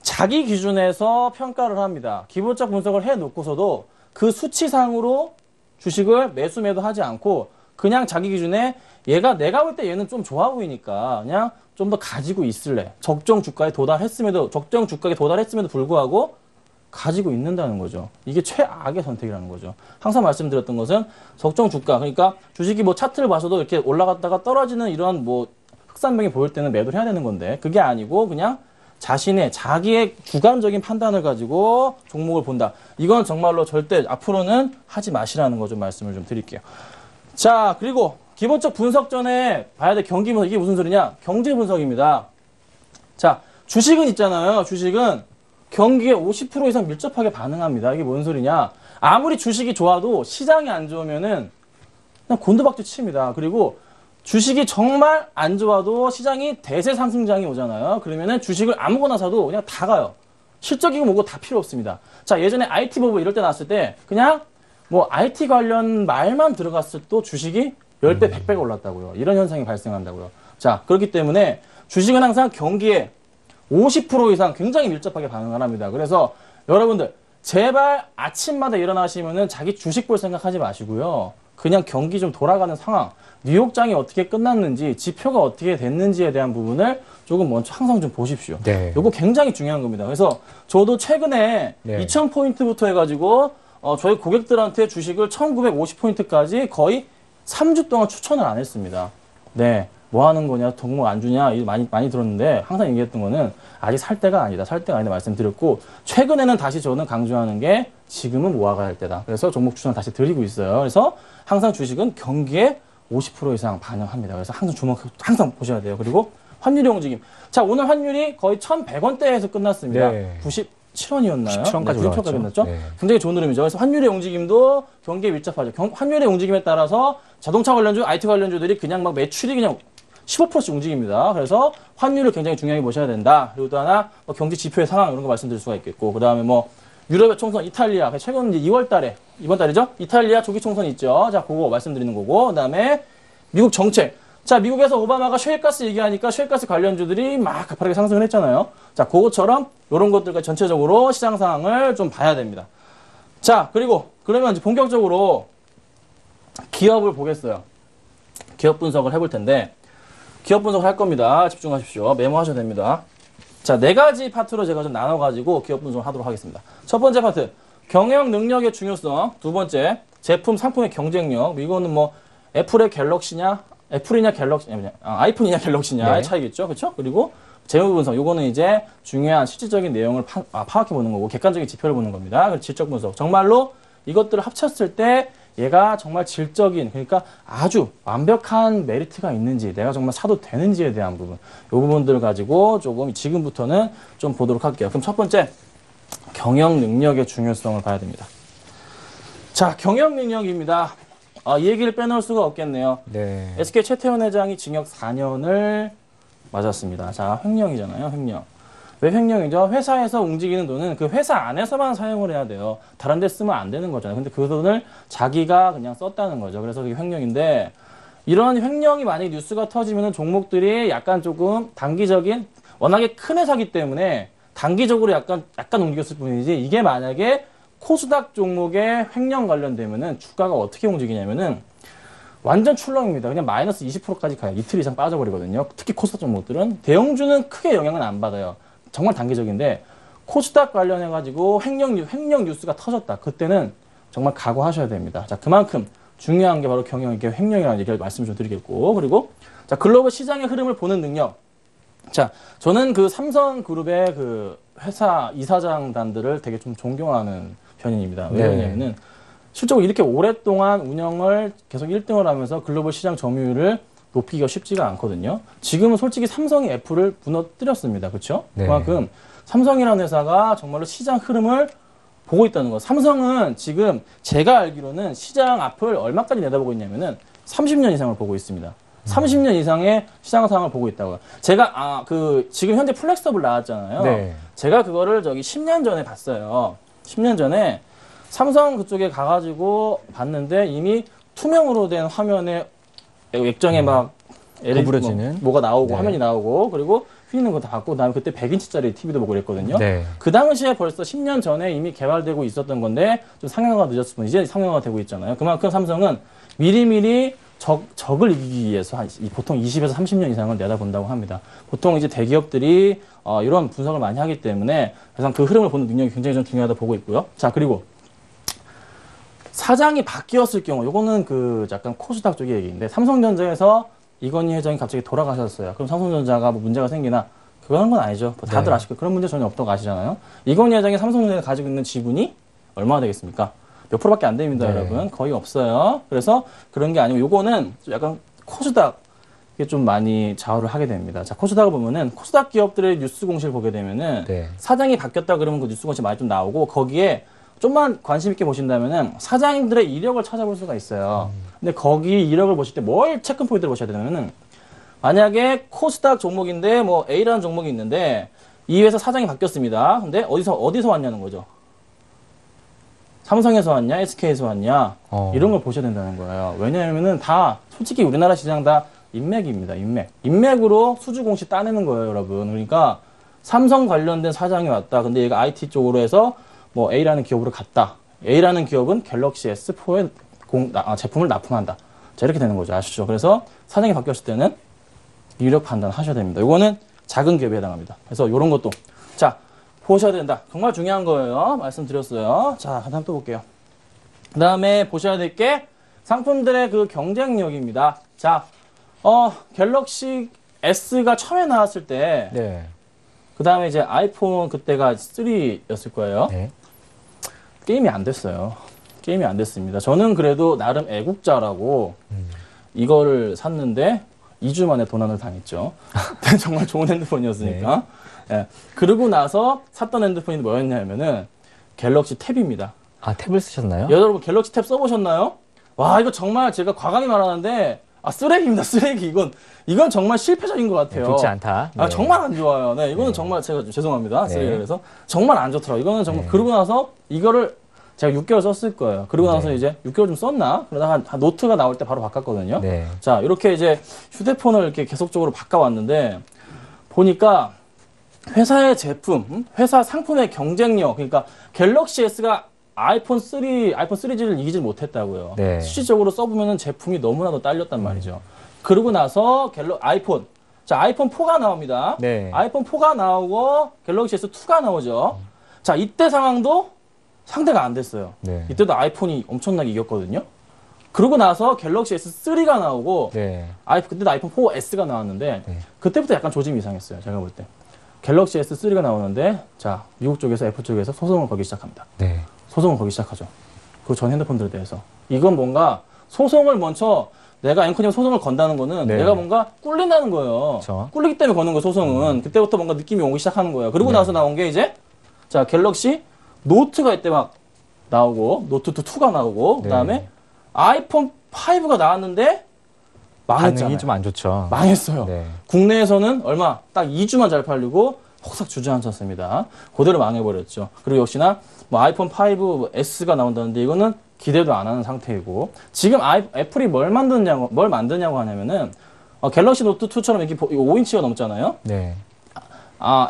자기 기준에서 평가를 합니다. 기본적 분석을 해놓고서도 그 수치상으로 주식을 매수 매도하지 않고 그냥 자기 기준에 내가 볼 때 얘는 좀 좋아 보이니까 그냥 좀 더 가지고 있을래. 적정 주가에 도달했음에도 불구하고 가지고 있는다는 거죠. 이게 최악의 선택이라는 거죠. 항상 말씀드렸던 것은 적정 주가, 그러니까 주식이 차트를 봐서도 이렇게 올라갔다가 떨어지는 이런 흑산병이 보일 때는 매도를 해야 되는 건데, 그게 아니고 그냥 자기의 주관적인 판단을 가지고 종목을 본다. 이건 정말로 절대 앞으로는 하지 마시라는 거 좀 말씀을 좀 드릴게요. 자, 그리고 기본적 분석 전에 봐야 될 경기 분석. 이게 무슨 소리냐? 경제 분석입니다. 자, 주식은 있잖아요. 주식은 경기에 50% 이상 밀접하게 반응합니다. 이게 뭔 소리냐? 아무리 주식이 좋아도 시장이 안 좋으면은 그냥 곤두박질 칩니다. 그리고 주식이 정말 안 좋아도 시장이 대세 상승장이 오잖아요. 그러면은 주식을 아무거나 사도 그냥 다 가요. 실적이고 뭐고 다 필요 없습니다. 자, 예전에 IT 버블 이럴 때 나왔을 때 그냥 IT 관련 말만 들어갔을 때 주식이 10배, 100배가 올랐다고요. 이런 현상이 발생한다고요. 자, 그렇기 때문에 주식은 항상 경기에 50% 이상 굉장히 밀접하게 반응을 합니다. 그래서 여러분들 제발 아침마다 일어나시면은 자기 주식 볼 생각하지 마시고요. 그냥 경기 좀 돌아가는 상황, 뉴욕장이 어떻게 끝났는지, 지표가 어떻게 됐는지에 대한 부분을 조금 먼저 항상 좀 보십시오. 네. 이거 굉장히 중요한 겁니다. 그래서 저도 최근에 2,000포인트부터 해가지고 저희 고객들한테 주식을 1,950포인트까지 거의 3주 동안 추천을 안 했습니다. 네. 뭐 하는 거냐, 종목 안 주냐, 많이 들었는데, 항상 얘기했던 거는 아직 살 때가 아니다 말씀드렸고, 최근에는 다시 저는 강조하는 게 지금은 모아가야 할 때다. 그래서 종목 추천 다시 드리고 있어요. 그래서 항상 주식은 경기에 50% 이상 반영합니다. 그래서 항상 보셔야 돼요. 그리고 환율의 움직임. 자, 오늘 환율이 거의 1,100원대에서 끝났습니다. 네. 97원이었나요? 97원까지 올라갔죠. 끝났죠? 네. 굉장히 좋은 흐름이죠. 그래서 환율의 움직임도 경기에 밀접하죠. 환율의 움직임에 따라서 자동차 관련주, IT 관련주들이 그냥 매출이 그냥 15%씩 움직입니다. 그래서 환율을 굉장히 중요하게 보셔야 된다. 그리고 또 하나 경제 지표의 상황 이런 거 말씀드릴 수가 있겠고, 그 다음에 유럽의 총선, 이탈리아 최근 이제 2월 달에 이번 달이죠. 이탈리아 조기 총선이 있죠. 자, 그거 말씀드리는 거고, 그 다음에 미국 정책. 자, 미국에서 오바마가 셰일가스 얘기하니까 셰일가스 관련주들이 막 가파르게 상승을 했잖아요. 자, 그것처럼 이런 것들과 전체적으로 시장 상황을 좀 봐야 됩니다. 자, 그러면 이제 본격적으로 기업을 보겠어요. 기업 분석을 해볼 텐데, 기업 분석을 할 겁니다. 집중하십시오. 메모하셔야 됩니다. 자, 4가지 파트로 제가 좀 나눠가지고 기업 분석을 하도록 하겠습니다. 첫 번째 파트, 경영 능력의 중요성. 두 번째, 제품, 상품의 경쟁력. 이거는 애플의 갤럭시냐, 아이폰이냐 갤럭시냐의 차이겠죠. 그렇죠? 그리고 재무 분석. 요거는 이제 중요한 실질적인 내용을 파악해 보는 거고, 객관적인 지표를 보는 겁니다. 그리고 질적 분석. 정말로 이것들을 합쳤을 때 얘가 정말 질적인, 그러니까 아주 완벽한 메리트가 있는지, 내가 정말 사도 되는지에 대한 부분, 이 부분들을 가지고 조금 지금부터는 좀 보도록 할게요. 그럼 첫 번째, 경영 능력의 중요성을 봐야 됩니다. 자, 경영 능력입니다. 이 얘기를 빼놓을 수가 없겠네요. 네. SK 최태원 회장이 징역 4년을 맞았습니다. 자, 횡령이잖아요, 횡령. 왜 횡령이죠? 회사에서 움직이는 돈은 그 회사 안에서만 사용을 해야 돼요. 다른 데 쓰면 안 되는 거잖아요. 근데 그 돈을 자기가 그냥 썼다는 거죠. 그래서 그게 횡령인데, 이런 횡령이 만약에 뉴스가 터지면 종목들이 약간 조금 단기적인, 워낙에 큰 회사기 때문에 단기적으로 약간 움직였을 뿐이지, 이게 만약에 코스닥 종목에 횡령 관련되면은 주가가 어떻게 움직이냐면은 완전 출렁입니다. 그냥 마이너스 20%까지 가요. 이틀 이상 빠져버리거든요. 특히 코스닥 종목들은. 대형주는 크게 영향은 안 받아요. 정말 단기적인데, 코스닥 관련해가지고 횡령 뉴스가 터졌다. 그때는 정말 각오하셔야 됩니다. 자, 그만큼 중요한 게 바로 경영이게 횡령이라는 얘기를 말씀 좀 드리겠고, 그리고 자, 글로벌 시장의 흐름을 보는 능력. 자, 저는 그 삼성그룹의 그 회사 이사장단들을 되게 좀 존경하는 편입니다. 왜냐면은 실제로 이렇게 오랫동안 운영을 계속 1등을 하면서 글로벌 시장 점유율을 높이기가 쉽지가 않거든요. 지금은 솔직히 삼성이 애플을 무너뜨렸습니다. 그렇죠? 네. 그만큼 삼성이라는 회사가 정말로 시장 흐름을 보고 있다는 거. 삼성은 지금 제가 알기로는 시장 앞을 얼마까지 내다보고 있냐면은 30년 이상을 보고 있습니다. 30년 이상의 시장 상황을 보고 있다고요. 제가 지금 현재 플렉서블 나왔잖아요. 네. 제가 그거를 10년 전에 봤어요. 10년 전에 삼성 그쪽에 가가지고 봤는데 이미 투명으로 된 화면에 액정에 막 구부러지는 뭐가 나오고 네. 화면이 나오고 그리고 휘는 거 다 봤고 그다음에 그때 100인치짜리 TV도 보고 그랬거든요. 네. 그 당시에 벌써 10년 전에 이미 개발되고 있었던 건데 좀 상용화가 늦었을 뿐 이제 상용화가 되고 있잖아요. 그만큼 삼성은 미리미리 적을 이기기 위해서 보통 20에서 30년 이상을 내다본다고 합니다. 보통 이제 대기업들이 이런 분석을 많이 하기 때문에 그래서 그 흐름을 보는 능력이 굉장히 좀 중요하다 보고 있고요. 자, 그리고 사장이 바뀌었을 경우, 요거는 그 약간 코스닥 쪽의 얘기인데, 삼성전자에서 이건희 회장이 갑자기 돌아가셨어요. 그럼 삼성전자가 뭐 문제가 생기나? 그건 건 아니죠. 다들 네. 아시고 그런 문제 전혀 없다고 아시잖아요. 이건희 회장이 삼성전자에 가지고 있는 지분이 얼마나 되겠습니까? 몇 프로밖에 안 됩니다, 네. 여러분. 거의 없어요. 그래서 그런 게 아니고, 요거는 약간 코스닥에 좀 많이 좌우를 하게 됩니다. 자, 코스닥을 보면은, 코스닥 기업들의 뉴스 공시를 보게 되면은, 네. 사장이 바뀌었다 그러면 그 뉴스 공시 많이 좀 나오고, 거기에 좀만 관심 있게 보신다면은, 사장님들의 이력을 찾아볼 수가 있어요. 근데 거기 이력을 보실 때 뭘 체크 포인트를 보셔야 되냐면은, 만약에 코스닥 종목인데, 뭐 A라는 종목이 있는데, 이 회사 사장이 바뀌었습니다. 근데 어디서 왔냐는 거죠. 삼성에서 왔냐, SK에서 왔냐, 이런 걸 보셔야 된다는 거예요. 왜냐하면은 다, 솔직히 우리나라 시장 다 인맥입니다, 인맥. 인맥으로 수주 공시 따내는 거예요, 여러분. 그러니까, 삼성 관련된 사장이 왔다. 근데 얘가 IT 쪽으로 해서 뭐 A라는 기업으로 갔다. A라는 기업은 갤럭시 S4에 제품을 납품한다. 자, 이렇게 되는 거죠. 아시죠? 그래서 사장이 바뀌었을 때는 이력 판단 하셔야 됩니다. 이거는 작은 기업에 해당합니다. 그래서 이런 것도. 자, 보셔야 된다. 정말 중요한 거예요. 말씀드렸어요. 자, 한번 또 볼게요. 그 다음에 보셔야 될 게 상품들의 그 경쟁력입니다. 자, 갤럭시 S가 처음에 나왔을 때, 네. 그 다음에 이제 아이폰 그때가 3였을 거예요. 네. 게임이 안 됐어요. 게임이 안 됐습니다. 저는 그래도 나름 애국자라고 이거를 샀는데 2주 만에 도난을 당했죠. 정말 좋은 핸드폰이었으니까. 예. 그러고 나서 샀던 핸드폰이 뭐였냐면은 갤럭시 탭입니다. 아, 탭을 쓰셨나요? 여러분 갤럭시 탭 써보셨나요? 와, 이거 정말 제가 과감히 말하는데 쓰레기입니다. 쓰레기. 이건 정말 실패적인 것 같아요. 좋지 않다. 네. 정말 안 좋아요. 네, 이거는 정말 제가 죄송합니다. 쓰레기 그래서 정말 안 좋더라고요. 이거는 정말 그러고 나서 이거를 제가 6개월 썼을 거예요. 그러고 나서 이제 6개월 좀 썼나? 그러다가 노트가 나올 때 바로 바꿨거든요. 네. 자, 이렇게 이제 휴대폰을 이렇게 계속적으로 바꿔왔는데 보니까 회사의 제품, 회사 상품의 경쟁력, 그러니까 갤럭시 S가 아이폰 3G를 이기지 못했다고요. 네. 실질적으로 써보면은 제품이 너무나도 딸렸단 말이죠. 그러고 나서 아이폰 4가 나옵니다. 네. 아이폰 4가 나오고 갤럭시 S2가 나오죠. 자, 이때 상황도 상대가 안 됐어요. 네. 이때도 아이폰이 엄청나게 이겼거든요. 그러고 나서 갤럭시 S3가 나오고 네. 그때도 아이폰 4S가 나왔는데 네. 그때부터 약간 조짐이 이상했어요. 제가 볼 때. 갤럭시 S3가 나오는데 자, 미국 쪽에서 애플 쪽에서 소송을 걸기 시작합니다. 네. 소송을 걸기 시작하죠. 그 전 핸드폰들에 대해서. 이건 뭔가 소송을 먼저 내가 앵커님 소송을 건다는 거는 네. 내가 뭔가 꿀린다는 거예요. 그쵸. 꿀리기 때문에 거는 거예요, 소송은. 그때부터 뭔가 느낌이 오기 시작하는 거예요. 그리고 네. 나서 나온 게 이제 자, 갤럭시 노트가 이때 막 나오고 노트 2가 나오고 네. 그다음에 아이폰 5가 나왔는데 망했잖아요. 반응이 좀 안 좋죠. 망했어요. 네. 국내에서는 얼마 딱 2주만 잘 팔리고 혹삭 주저앉았습니다. 그대로 망해버렸죠. 그리고 역시나 뭐 아이폰 5 S가 나온다는데 이거는 기대도 안 하는 상태이고 지금 애플이 뭘 만드냐고 하냐면은 갤럭시 노트 2처럼 이렇게 5인치가 넘잖아요. 네.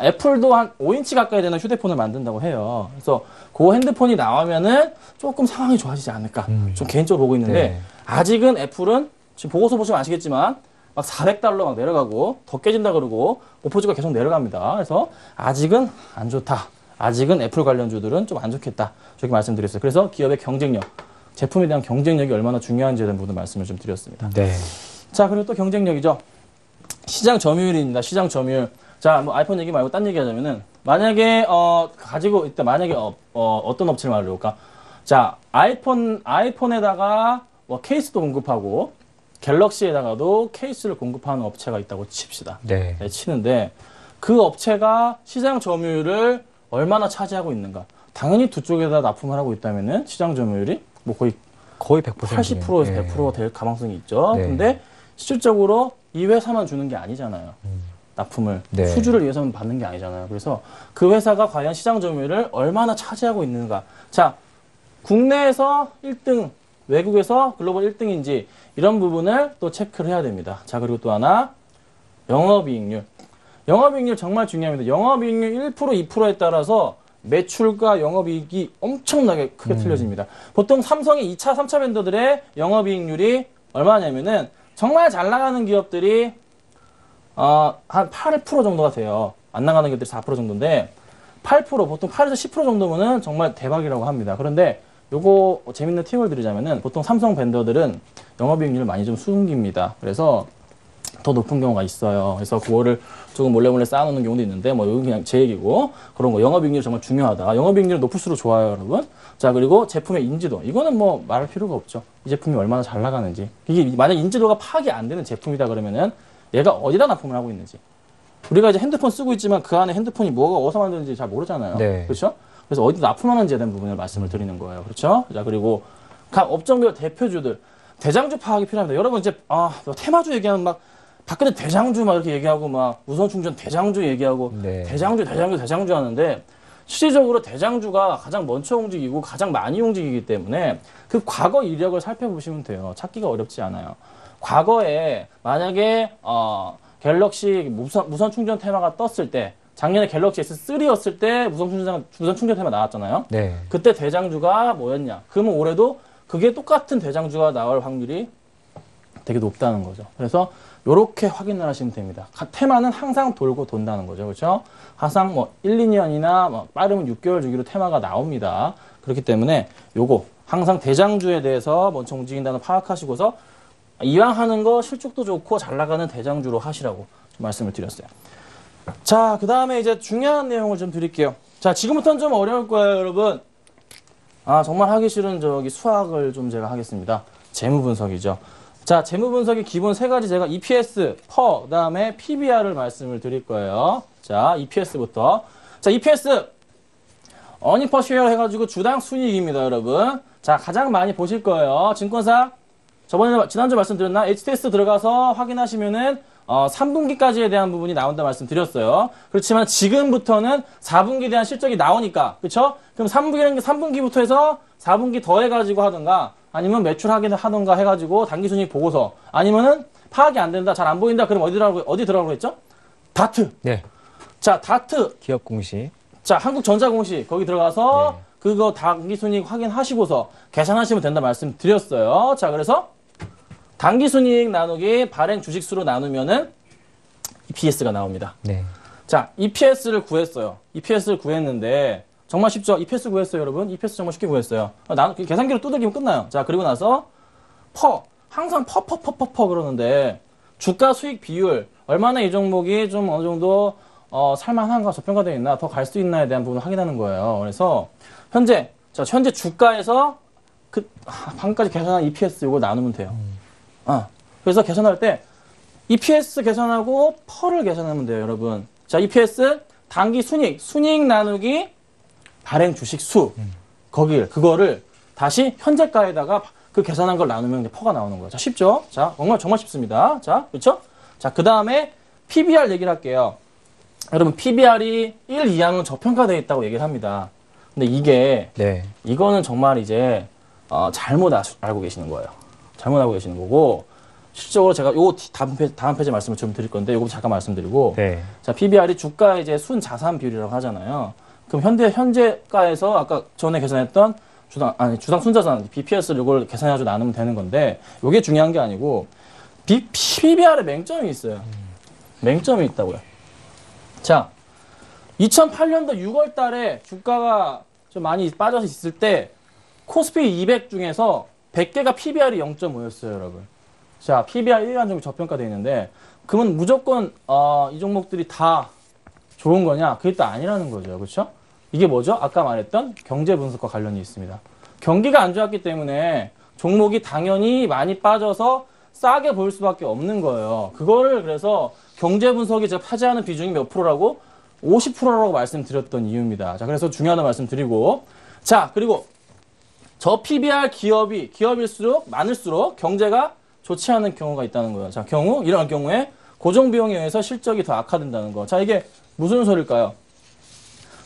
애플도 한 5인치 가까이 되는 휴대폰을 만든다고 해요. 그래서 그 핸드폰이 나오면은 조금 상황이 좋아지지 않을까. 좀 개인적으로 보고 있는데 네. 아직은 애플은 지금 보고서 보시면 아시겠지만 막 $400 막 내려가고 더 깨진다 그러고 오퍼주가 계속 내려갑니다. 그래서 아직은 안 좋다. 아직은 애플 관련주들은 좀 안 좋겠다. 저렇게 말씀드렸어요. 그래서 기업의 경쟁력, 제품에 대한 경쟁력이 얼마나 중요한지에 대한 부분 말씀을 좀 드렸습니다. 네. 자, 그리고 또 경쟁력이죠. 시장 점유율입니다. 시장 점유율. 자, 뭐 아이폰 얘기 말고 딴 얘기 하자면은 만약에 가지고 있다. 만약에 어떤 업체를 말해볼까? 자, 아이폰에다가 뭐 케이스도 공급하고 갤럭시에다가도 케이스를 공급하는 업체가 있다고 칩시다. 네. 네, 치는데 그 업체가 시장 점유율을 얼마나 차지하고 있는가? 당연히 두 쪽에다 납품을 하고 있다면은 시장 점유율이 뭐 거의 100%. 80%에서 네. 100%가 될 가능성이 있죠. 네. 근데 실질적으로 이 회사만 주는 게 아니잖아요. 납품을 네. 수주를 위해서만 받는 게 아니잖아요. 그래서 그 회사가 과연 시장 점유율을 얼마나 차지하고 있는가? 자, 국내에서 1등, 외국에서 글로벌 1등인지 이런 부분을 또 체크를 해야 됩니다. 자, 그리고 또 하나 영업이익률. 영업이익률 정말 중요합니다. 영업이익률 1%, 2%에 따라서 매출과 영업이익이 엄청나게 크게 틀려집니다. 보통 삼성의 2차, 3차 벤더들의 영업이익률이 얼마냐면은 정말 잘 나가는 기업들이 한 8% 정도가 돼요. 안 나가는 기업들이 4% 정도인데 8% 보통 8에서 10% 정도면은 정말 대박이라고 합니다. 그런데 요거 재밌는 팁을 드리자면은 보통 삼성 벤더들은 영업이익률을 많이 좀 숨깁니다. 그래서 더 높은 경우가 있어요. 그래서 그거를 조금 몰래 쌓아놓는 경우도 있는데 뭐 이건 그냥 제 얘기고 그런 거 영업이익률 정말 중요하다. 영업이익률 높을수록 좋아요, 여러분. 자, 그리고 제품의 인지도. 이거는 뭐 말할 필요가 없죠. 이 제품이 얼마나 잘 나가는지. 이게 만약 인지도가 파악이 안 되는 제품이다 그러면은 얘가 어디다 납품을 하고 있는지. 우리가 이제 핸드폰 쓰고 있지만 그 안에 핸드폰이 뭐가 어디서 만드는지 잘 모르잖아요. 네. 그렇죠? 그래서 어디 납품하는지에 대한 부분을 말씀을 드리는 거예요. 그렇죠? 자, 그리고 각 업종별 대표주들 대장주 파악이 필요합니다. 여러분 이제 테마주 얘기하면 막 밖에서 대장주 막 이렇게 얘기하고 막 우선충전 대장주 얘기하고 네. 대장주 하는데 실질적으로 대장주가 가장 먼저 움직이고 가장 많이 움직이기 때문에 그 과거 이력을 살펴보시면 돼요. 찾기가 어렵지 않아요. 과거에 만약에 갤럭시 무선 충전 테마가 떴을 때 작년에 갤럭시 S3였을 때 무선 충전 테마 나왔잖아요. 네. 그때 대장주가 뭐였냐? 그러면 올해도 그게 똑같은 대장주가 나올 확률이 되게 높다는 거죠. 그래서 요렇게 확인을 하시면 됩니다. 테마는 항상 돌고 돈다는 거죠. 그렇죠? 항상 뭐 1, 2년이나 뭐 빠르면 6개월 주기로 테마가 나옵니다. 그렇기 때문에 요거 항상 대장주에 대해서 먼저 움직인다는 파악하시고서 이왕 하는 거 실적도 좋고 잘 나가는 대장주로 하시라고 좀 말씀을 드렸어요. 자, 그 다음에 이제 중요한 내용을 좀 드릴게요. 자, 지금부터는 좀 어려울 거예요, 여러분. 정말 하기 싫은 수학을 좀 제가 하겠습니다. 재무 분석이죠. 자, 재무 분석의 기본 세 가지 제가 EPS, 퍼, 그 다음에 PBR을 말씀을 드릴 거예요. 자, EPS부터. 자, EPS. earning per share 해가지고 주당 순이익입니다, 여러분. 자, 가장 많이 보실 거예요. 증권사. 지난주 말씀드렸나? HTS 들어가서 확인하시면은 3분기까지에 대한 부분이 나온다 말씀드렸어요. 그렇지만 지금부터는 4분기에 대한 실적이 나오니까, 그쵸? 그럼 3분기부터 해서 4분기 더해가지고 하든가, 아니면 매출 하든가 해가지고 단기순이익 보고서, 아니면은 파악이 안 된다, 잘 안 보인다, 그럼 어디 들어가고 했죠? 다트. 네. 자, 다트. 기업 공시. 자, 한국전자공시 거기 들어가서 네. 그거 단기순이익 확인하시고서 계산하시면 된다 말씀드렸어요. 자, 그래서 단기순이익 나누기 발행 주식수로 나누면은 EPS가 나옵니다. 네. 자, EPS를 구했어요. EPS를 구했는데 정말 쉽죠? EPS 구했어요, 여러분. EPS 정말 쉽게 구했어요. 계산기로 두들기면 끝나요. 자, 그리고 나서 항상 퍼 그러는데 주가 수익 비율 얼마나 이 종목이 좀 어느 정도 살만한가 저평가되어 있나 더 갈 수 있나에 대한 부분을 확인하는 거예요. 그래서 현재 주가에서 방금까지 계산한 EPS 요거 나누면 돼요. 그래서 계산할 때 EPS 계산하고 펄을 계산하면 돼요, 여러분. 자, EPS 단기 순이익 나누기 발행 주식 수. 그거를 다시 현재가에다가 그 계산한 걸 나누면 이제 퍼가 나오는 거예요. 자, 쉽죠? 자, 정말 쉽습니다. 자, 그렇죠? 자, 그 다음에 PBR 얘기를 할게요. 여러분, PBR이 1 이하면 저평가되어 있다고 얘기를 합니다. 근데 이거는 정말 이제, 잘못 알고 계시는 거예요. 잘못 알고 계시는 거고, 실적으로 제가 다음 페이지 말씀을 좀 드릴 건데, 요거 잠깐 말씀드리고, 네. 자, PBR이 주가의 이제 순자산 비율이라고 하잖아요. 그럼 현재가에서 아까 전에 계산했던 주당 순자산, BPS를 이걸 계산해가지고 나누면 되는 건데, 요게 중요한 게 아니고, PBR에 맹점이 있어요. 맹점이 있다고요. 자, 2008년도 6월 달에 주가가 좀 많이 빠져서 있을 때, 코스피 200 중에서 100개가 PBR이 0.5였어요, 여러분. 자, PBR 1간 종목 저평가되어 있는데, 그러면 무조건, 이 종목들이 다 좋은 거냐? 그게 또 아니라는 거죠. 그렇죠? 이게 뭐죠? 아까 말했던 경제 분석과 관련이 있습니다. 경기가 안 좋았기 때문에 종목이 당연히 많이 빠져서 싸게 보일 수밖에 없는 거예요. 그거를 그래서 경제 분석이 제가 차지하는 비중이 몇 프로라고? 50%라고 말씀드렸던 이유입니다. 자, 그래서 중요한 말씀드리고. 자, 그리고 저 PBR 기업일수록 많을수록 경제가 좋지 않은 경우가 있다는 거예요. 자, 이런 경우에 고정비용에 의해서 실적이 더 악화된다는 거. 자, 이게 무슨 소리일까요?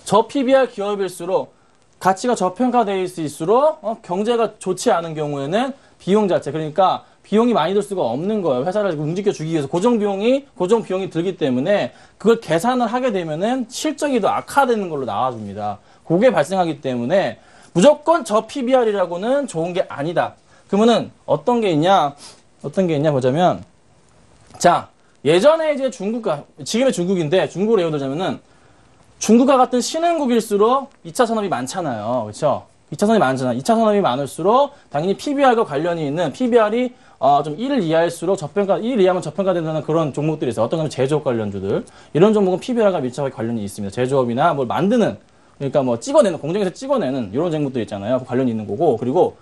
저 PBR 기업일수록 가치가 저평가되어 있을수록 경제가 좋지 않은 경우에는 비용 자체, 그러니까 비용이 많이 들 수가 없는 거예요. 회사를 움직여주기 위해서 고정 비용이 들기 때문에 그걸 계산을 하게 되면은 실적이 더 악화되는 걸로 나와줍니다. 그게 발생하기 때문에 무조건 저 PBR이라고는 좋은 게 아니다. 그러면은 어떤 게 있냐 보자면, 자, 예전에 이제 지금의 중국인데, 중국으로 예를 들자면은, 중국과 같은 신흥국일수록 2차 산업이 많잖아요. 그렇죠? 2차 산업이 많잖아요. 2차 산업이 많을수록 당연히 PBR과 관련이 있는 PBR이 좀 1 이하일수록 1 이하면 저평가된다는 그런 종목들이 있어요. 어떤 거면 제조업 관련주들. 이런 종목은 PBR과 밀접하게 관련이 있습니다. 제조업이나 뭘 만드는, 그러니까 뭐 공장에서 찍어내는 이런 종목들 있잖아요. 그 관련이 있는 거고. 그리고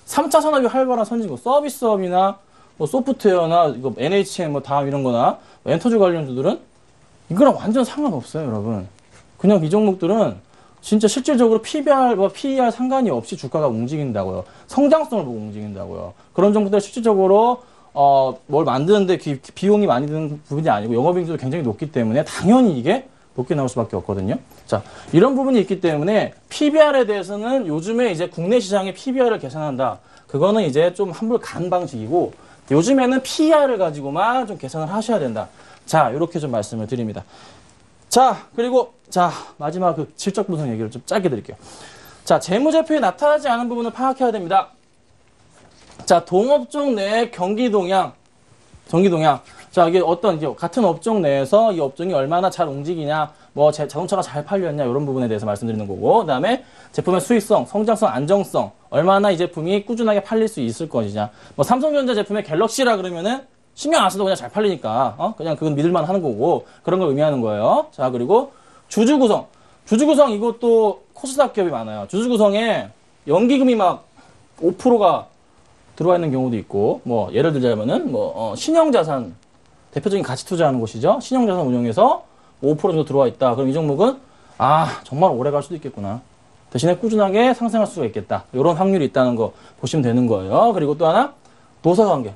3차 산업이 활발한 선진국, 서비스업이나 뭐 소프트웨어나 이거 NHN 뭐 다음 이런 거나 엔터주 관련주들은 이거랑 완전 상관없어요, 여러분. 그냥 이 종목들은 진짜 실질적으로 PBR과 PER 상관이 없이 주가가 움직인다고요. 성장성을 보고 움직인다고요. 그런 종목들 실질적으로 뭘 만드는데 비용이 많이 드는 부분이 아니고 영업이익도 굉장히 높기 때문에 당연히 이게 높게 나올 수밖에 없거든요. 자, 이런 부분이 있기 때문에 PBR에 대해서는 요즘에 이제 국내 시장의 PBR을 계산한다. 그거는 이제 좀 환불 간 방식이고, 요즘에는 PER을 가지고만 좀 계산을 하셔야 된다. 자, 이렇게 좀 말씀을 드립니다. 자, 그리고 마지막 그 실적 분석 얘기를 좀 짧게 드릴게요. 자, 재무제표에 나타나지 않은 부분을 파악해야 됩니다. 자, 동업종 내 경기 동향. 자, 이게 같은 업종 내에서 이 업종이 얼마나 잘 움직이냐, 뭐 자동차가 잘 팔렸냐, 이런 부분에 대해서 말씀드리는 거고, 그 다음에 제품의 수익성, 성장성, 안정성, 얼마나 이 제품이 꾸준하게 팔릴 수 있을 것이냐. 뭐 삼성전자 제품의 갤럭시라 그러면은 신경 안 써도 그냥 잘 팔리니까, 그냥 그건 믿을만 하는 거고, 그런 걸 의미하는 거예요. 자, 그리고 주주 구성 이것도 코스닥 기업이 많아요. 주주 구성에 연기금이 막 5%가 들어와 있는 경우도 있고, 뭐 예를 들자면은 신영자산, 대표적인 가치 투자하는 곳이죠. 신영자산 운용에서 5% 정도 들어와 있다. 그럼 이 종목은 정말 오래 갈 수도 있겠구나. 대신에 꾸준하게 상승할 수가 있겠다. 이런 확률이 있다는 거 보시면 되는 거예요. 그리고 또 하나, 노사관계.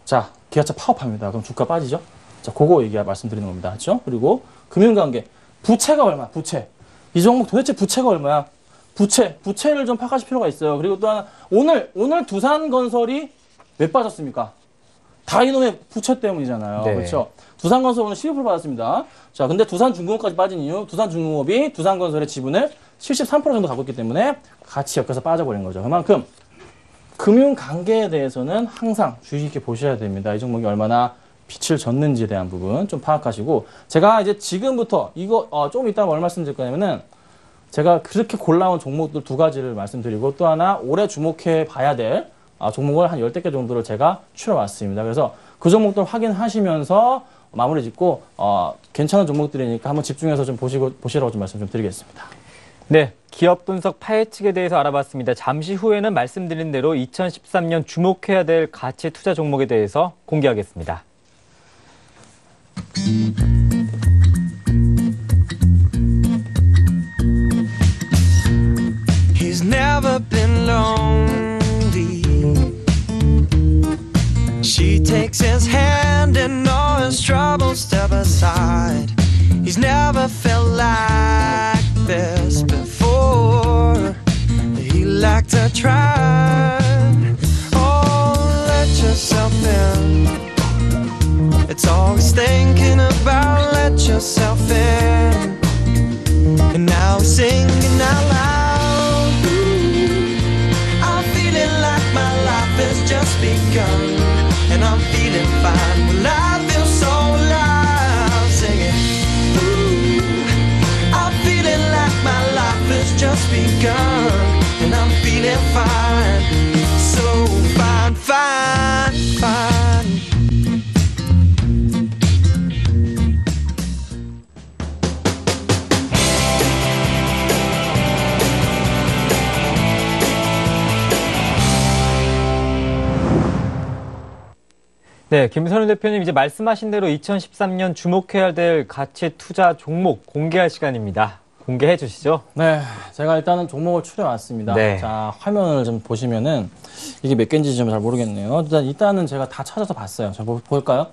자, 기아차 파업합니다. 그럼 주가 빠지죠? 자, 그거 말씀드리는 겁니다. 그렇죠? 그리고 금융관계. 부채가 얼마? 부채. 이 종목 도대체 부채가 얼마야? 부채를 좀 파악하실 필요가 있어요. 그리고 또 하나, 오늘 두산건설이 왜 빠졌습니까? 다 이놈의 부채 때문이잖아요. 네. 그렇죠? 두산건설 오늘 12% 받았습니다. 자, 근데 두산중공업까지 빠진 이유, 두산중공업이 두산건설의 지분을 73% 정도 갖고 있기 때문에 같이 엮여서 빠져버린 거죠. 그만큼 금융관계에 대해서는 항상 주의 깊게 보셔야 됩니다. 이 종목이 얼마나 빛을 졌는지에 대한 부분 좀 파악하시고, 제가 이제 지금부터 이거 조금 이따 뭘 말씀드릴 거냐면은, 제가 그렇게 골라온 종목들 2가지를 말씀드리고, 또 하나 올해 주목해 봐야 될 종목을 한 10개 정도를 제가 추려왔습니다. 그래서 그 종목들 확인하시면서 마무리 짓고, 괜찮은 종목들이니까 한번 집중해서 좀 보시라고 좀 말씀 좀 드리겠습니다. 네, 기업 분석 파헤치기에 대해서 알아봤습니다. 잠시 후에는 말씀드린 대로 2013년 주목해야 될 가치 투자 종목에 대해서 공개하겠습니다. He's never been lonely. She takes his hand and all his troubles step aside. He's never felt like this before. He liked to try. Oh, let yourself in. It's all he's thinking about. Let yourself in. And now he's singing out loud. I'm feeling like my life has just begun. And I'm feeling fine when I feel so alive. Singing, ooh, I'm feeling like my life has just begun. And I'm feeling fine, so fine, fine, fine. 네, 김선우 대표님 이제 말씀하신 대로 2013년 주목해야 될 가치 투자 종목 공개할 시간입니다. 공개해 주시죠. 네, 제가 일단은 종목을 추려왔습니다. 네. 자, 화면을 좀 보시면은 이게 몇 개인지 좀 잘 모르겠네요. 일단은 제가 다 찾아서 봤어요. 자, 볼까요?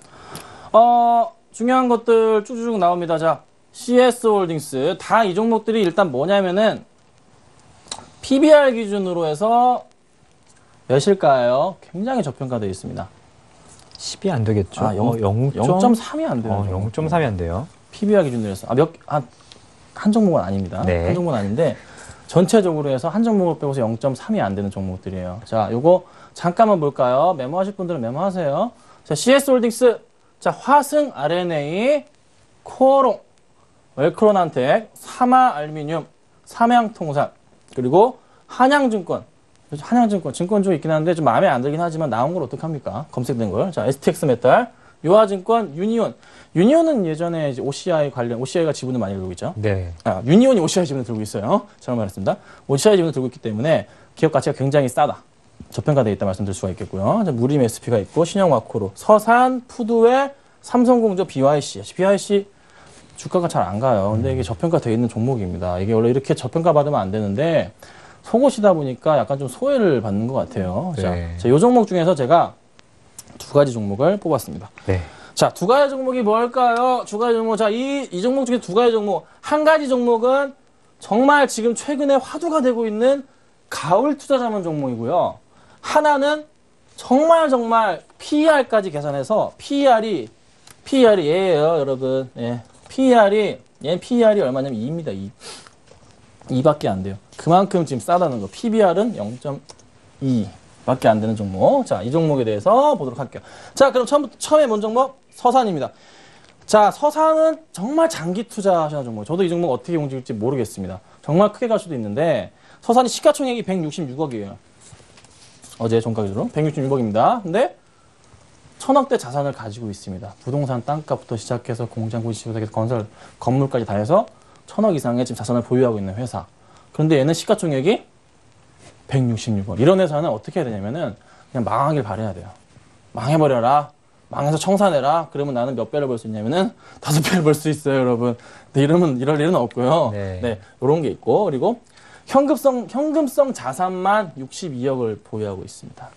중요한 것들 쭉쭉 나옵니다. 자, CS홀딩스. 다 이 종목들이 일단 뭐냐면은 PBR 기준으로 해서 몇일까요? 굉장히 저평가되어 있습니다. 10이 안 되겠죠. 0.3이 안 돼요. 0.3이 안 돼요. PBR 기준으로 해서. 한 종목은 아닙니다. 네. 한 종목은 아닌데, 전체적으로 해서 한 종목을 빼고서 0.3이 안 되는 종목들이에요. 자, 요거 잠깐만 볼까요? 메모하실 분들은 메모하세요. 자, CS홀딩스. 자, 화승 RNA, 코어롱, 웰크론한텍, 사마알루미늄, 삼양통산, 그리고 한양증권. 한양증권, 증권 좀 있긴 한데 좀 마음에 안 들긴 하지만 나온 걸 어떡합니까? 검색된 걸. 자, STX메탈, 유화증권, 유니온. 유니온은 예전에 이제 OCI가 지분을 많이 들고 있죠. 네. 유니온이 OCI 지분을 들고 있어요. 잘못 말했습니다. OCI 지분을 들고 있기 때문에 기업 가치가 굉장히 싸다. 저평가되어 있다 말씀드릴 수가 있겠고요. 자, 무림 SP가 있고, 신영와코로, 서산, 푸드웨어, 삼성공조, BYC. BYC 주가가 잘 안 가요. 근데 이게 저평가되어 있는 종목입니다. 이게 원래 이렇게 저평가 받으면 안 되는데, 속옷이다 보니까 약간 좀 소외를 받는 것 같아요. 네. 자, 이 종목 중에서 제가 두 가지 종목을 뽑았습니다. 네. 자, 두 가지 종목이 뭘까요? 두 가지 종목. 자, 이 종목 중에 두 가지 종목. 한 가지 종목은 정말 지금 최근에 화두가 되고 있는 가을 투자 자문 종목이고요. 하나는 정말 PER까지 계산해서 PER이 얘예요, 여러분. 예. PER이 얼마냐면 2입니다, 2. 2밖에 안 돼요. 그만큼 지금 싸다는 거. PBR은 0.2 밖에 안 되는 종목. 자, 이 종목에 대해서 보도록 할게요. 자, 그럼 처음에 본 종목 서산입니다. 자, 서산은 정말 장기 투자하시는 종목. 저도 이 종목 어떻게 움직일지 모르겠습니다. 정말 크게 갈 수도 있는데 서산이 시가총액이 166억이에요. 어제 종가 기준으로 166억입니다. 근데 1,000억대 자산을 가지고 있습니다. 부동산 땅값부터 시작해서 공장 구시부터 건설 건물까지 다 해서 1,000억 이상의 지금 자산을 보유하고 있는 회사. 그런데 얘는 시가총액이 166억. 이런 회사는 어떻게 해야 되냐면은 그냥 망하길 바라야 돼요. 망해버려라. 망해서 청산해라. 그러면 나는 몇 배를 벌 수 있냐면은 5배를 벌 수 있어요, 여러분. 근데 이럴 일은 없고요. 네. 이런 게 있고. 그리고 현금성 자산만 62억을 보유하고 있습니다.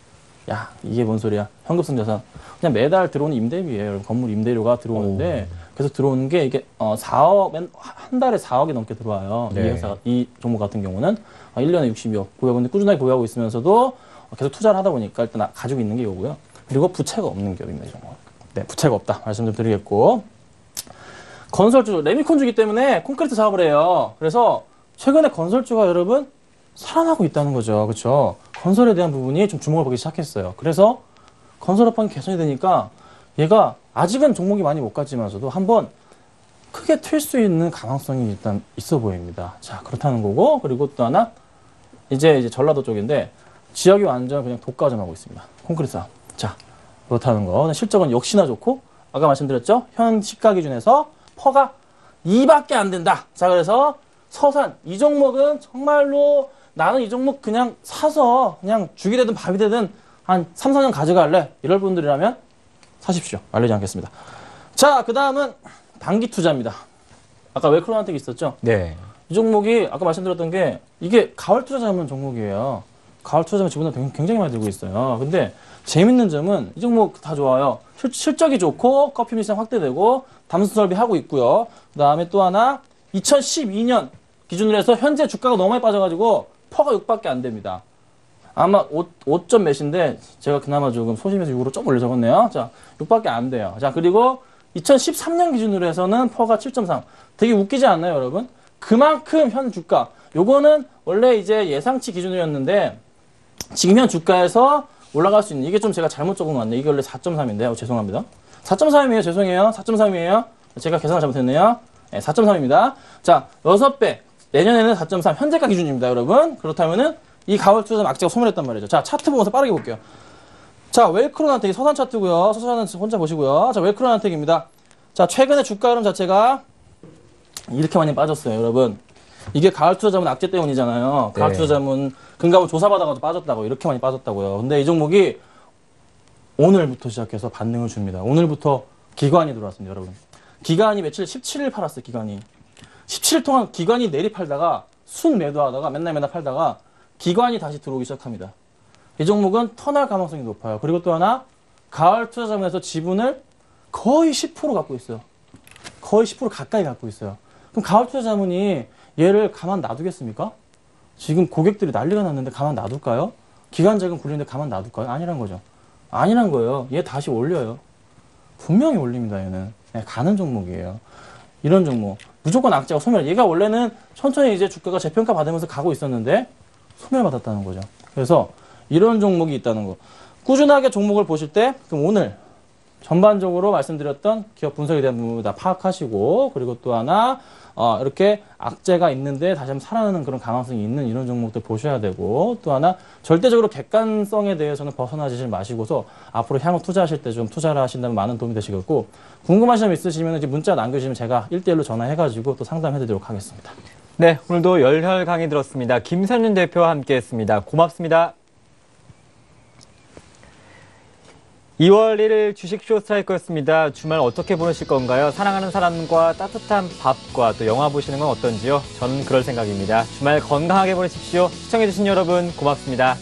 야, 이게 뭔 소리야. 현금성 자산. 그냥 매달 들어오는 임대비예요. 여러분. 건물 임대료가 들어오는데 계속 들어오는 게 이게 4억, 한 달에 4억이 넘게 들어와요. 네. 이 종목 같은 경우는 1년에 62억 보유하고 꾸준하게 보유하고 있으면서도 계속 투자를 하다 보니까 일단 가지고 있는 게 이거고요. 그리고 부채가 없는 기업입니다. 이 종목. 네, 부채가 없다. 말씀 좀 드리겠고. 건설주, 레미콘주기 때문에 콘크리트 사업을 해요. 그래서 최근에 건설주가 여러분 살아나고 있다는 거죠. 그렇죠? 건설에 대한 부분이 좀 주목을 보기 시작했어요. 그래서 건설업황이 개선이 되니까 얘가 아직은 종목이 많이 못 갔지만서도 한번 크게 튈 수 있는 가능성이 일단 있어 보입니다. 자, 그렇다는 거고. 그리고 또 하나 이제 전라도 쪽인데 지역이 완전 그냥 독과점하고 있습니다. 콘크리트 사업. 자, 그렇다는 거. 실적은 역시나 좋고 아까 말씀드렸죠? 현 시가 기준에서 퍼가 2밖에 안 된다. 자, 그래서 서산 이 종목은 정말로 나는 이 종목 그냥 사서 그냥 죽이 되든 밥이 되든 한 3, 4년 가져갈래 이럴 분들이라면 사십시오. 알려지 않겠습니다. 자, 그 다음은 단기 투자입니다. 아까 웰크로나텍 있었죠? 네. 이 종목이 아까 말씀드렸던 게 이게 가을 투자 자문 종목이에요. 가을 투자 자문 지분을 굉장히 많이 들고 있어요. 근데 재밌는 점은 이 종목 다 좋아요. 실적이 좋고 커피 밀시장 확대되고 담수 설비 하고 있고요. 그 다음에 또 하나 2012년 기준으로 해서 현재 주가가 너무 많이 빠져가지고 퍼가 6밖에 안 됩니다. 아마 5점 몇인데 제가 그나마 조금 소심해서 6으로 좀 올려 적었네요. 자, 6밖에 안 돼요. 자, 그리고 2013년 기준으로 해서는 퍼가 7.3. 되게 웃기지 않나요, 여러분? 그만큼 현 주가. 요거는 원래 이제 예상치 기준이었는데 지금 현 주가에서 올라갈 수 있는 이게 좀 제가 잘못 적은 것 같네요. 이게 원래 4.3인데요. 죄송합니다. 4.3이에요. 죄송해요. 4.3이에요. 제가 계산을 잘못했네요. 네, 4.3입니다. 자, 6배. 내년에는 4.3. 현재가 기준입니다, 여러분. 그렇다면은 이 가을 투자 악재가 소멸했단 말이죠. 자, 차트 보면서 빠르게 볼게요. 자, 웰크로나텍이 서산 차트고요. 서산은 혼자 보시고요. 자, 웰크로나텍입니다. 자, 최근에 주가 흐름 자체가 이렇게 많이 빠졌어요, 여러분. 이게 가을 투자 자문 악재 때문이잖아요. 가을 네. 투자 자문 금감원 조사받아가지고 빠졌다고 이렇게 많이 빠졌다고요. 근데 이 종목이 오늘부터 시작해서 반등을 줍니다. 오늘부터 기관이 들어왔습니다, 여러분. 기관이 며칠 17일 팔았어요, 기관이. 17일 동안 기관이 내리 팔다가 순 매도하다가 맨날 팔다가 기관이 다시 들어오기 시작합니다. 이 종목은 턴할 가능성이 높아요. 그리고 또 하나 가을 투자 자문에서 지분을 거의 10% 갖고 있어요. 거의 10% 가까이 갖고 있어요. 그럼 가을 투자 자문이 얘를 가만 놔두겠습니까? 지금 고객들이 난리가 났는데 가만 놔둘까요? 기관 자금 굴리는데 가만 놔둘까요? 아니란 거죠. 아니란 거예요. 얘 다시 올려요. 분명히 올립니다, 얘는. 네, 가는 종목이에요. 이런 종목. 무조건 악재가 소멸. 얘가 원래는 천천히 이제 주가가 재평가 받으면서 가고 있었는데 소멸받았다는 거죠. 그래서 이런 종목이 있다는 거. 꾸준하게 종목을 보실 때 그럼 오늘 전반적으로 말씀드렸던 기업 분석에 대한 부분을 다 파악하시고 그리고 또 하나 이렇게 악재가 있는데 다시 한번 살아나는 그런 가능성이 있는 이런 종목들 보셔야 되고 또 하나 절대적으로 객관성에 대해서는 벗어나지 마시고서 앞으로 향후 투자하실 때 좀 투자를 하신다면 많은 도움이 되시겠고 궁금하신 점 있으시면 이제 문자 남겨주시면 제가 1대1로 전화해가지고 또 상담해드리도록 하겠습니다. 네, 오늘도 열혈 강의 들었습니다. 김선윤 대표와 함께했습니다. 고맙습니다. 2월 1일 주식쇼 스트라이크였습니다. 주말 어떻게 보내실 건가요? 사랑하는 사람과 따뜻한 밥과 또 영화 보시는 건 어떤지요? 저는 그럴 생각입니다. 주말 건강하게 보내십시오. 시청해주신 여러분 고맙습니다.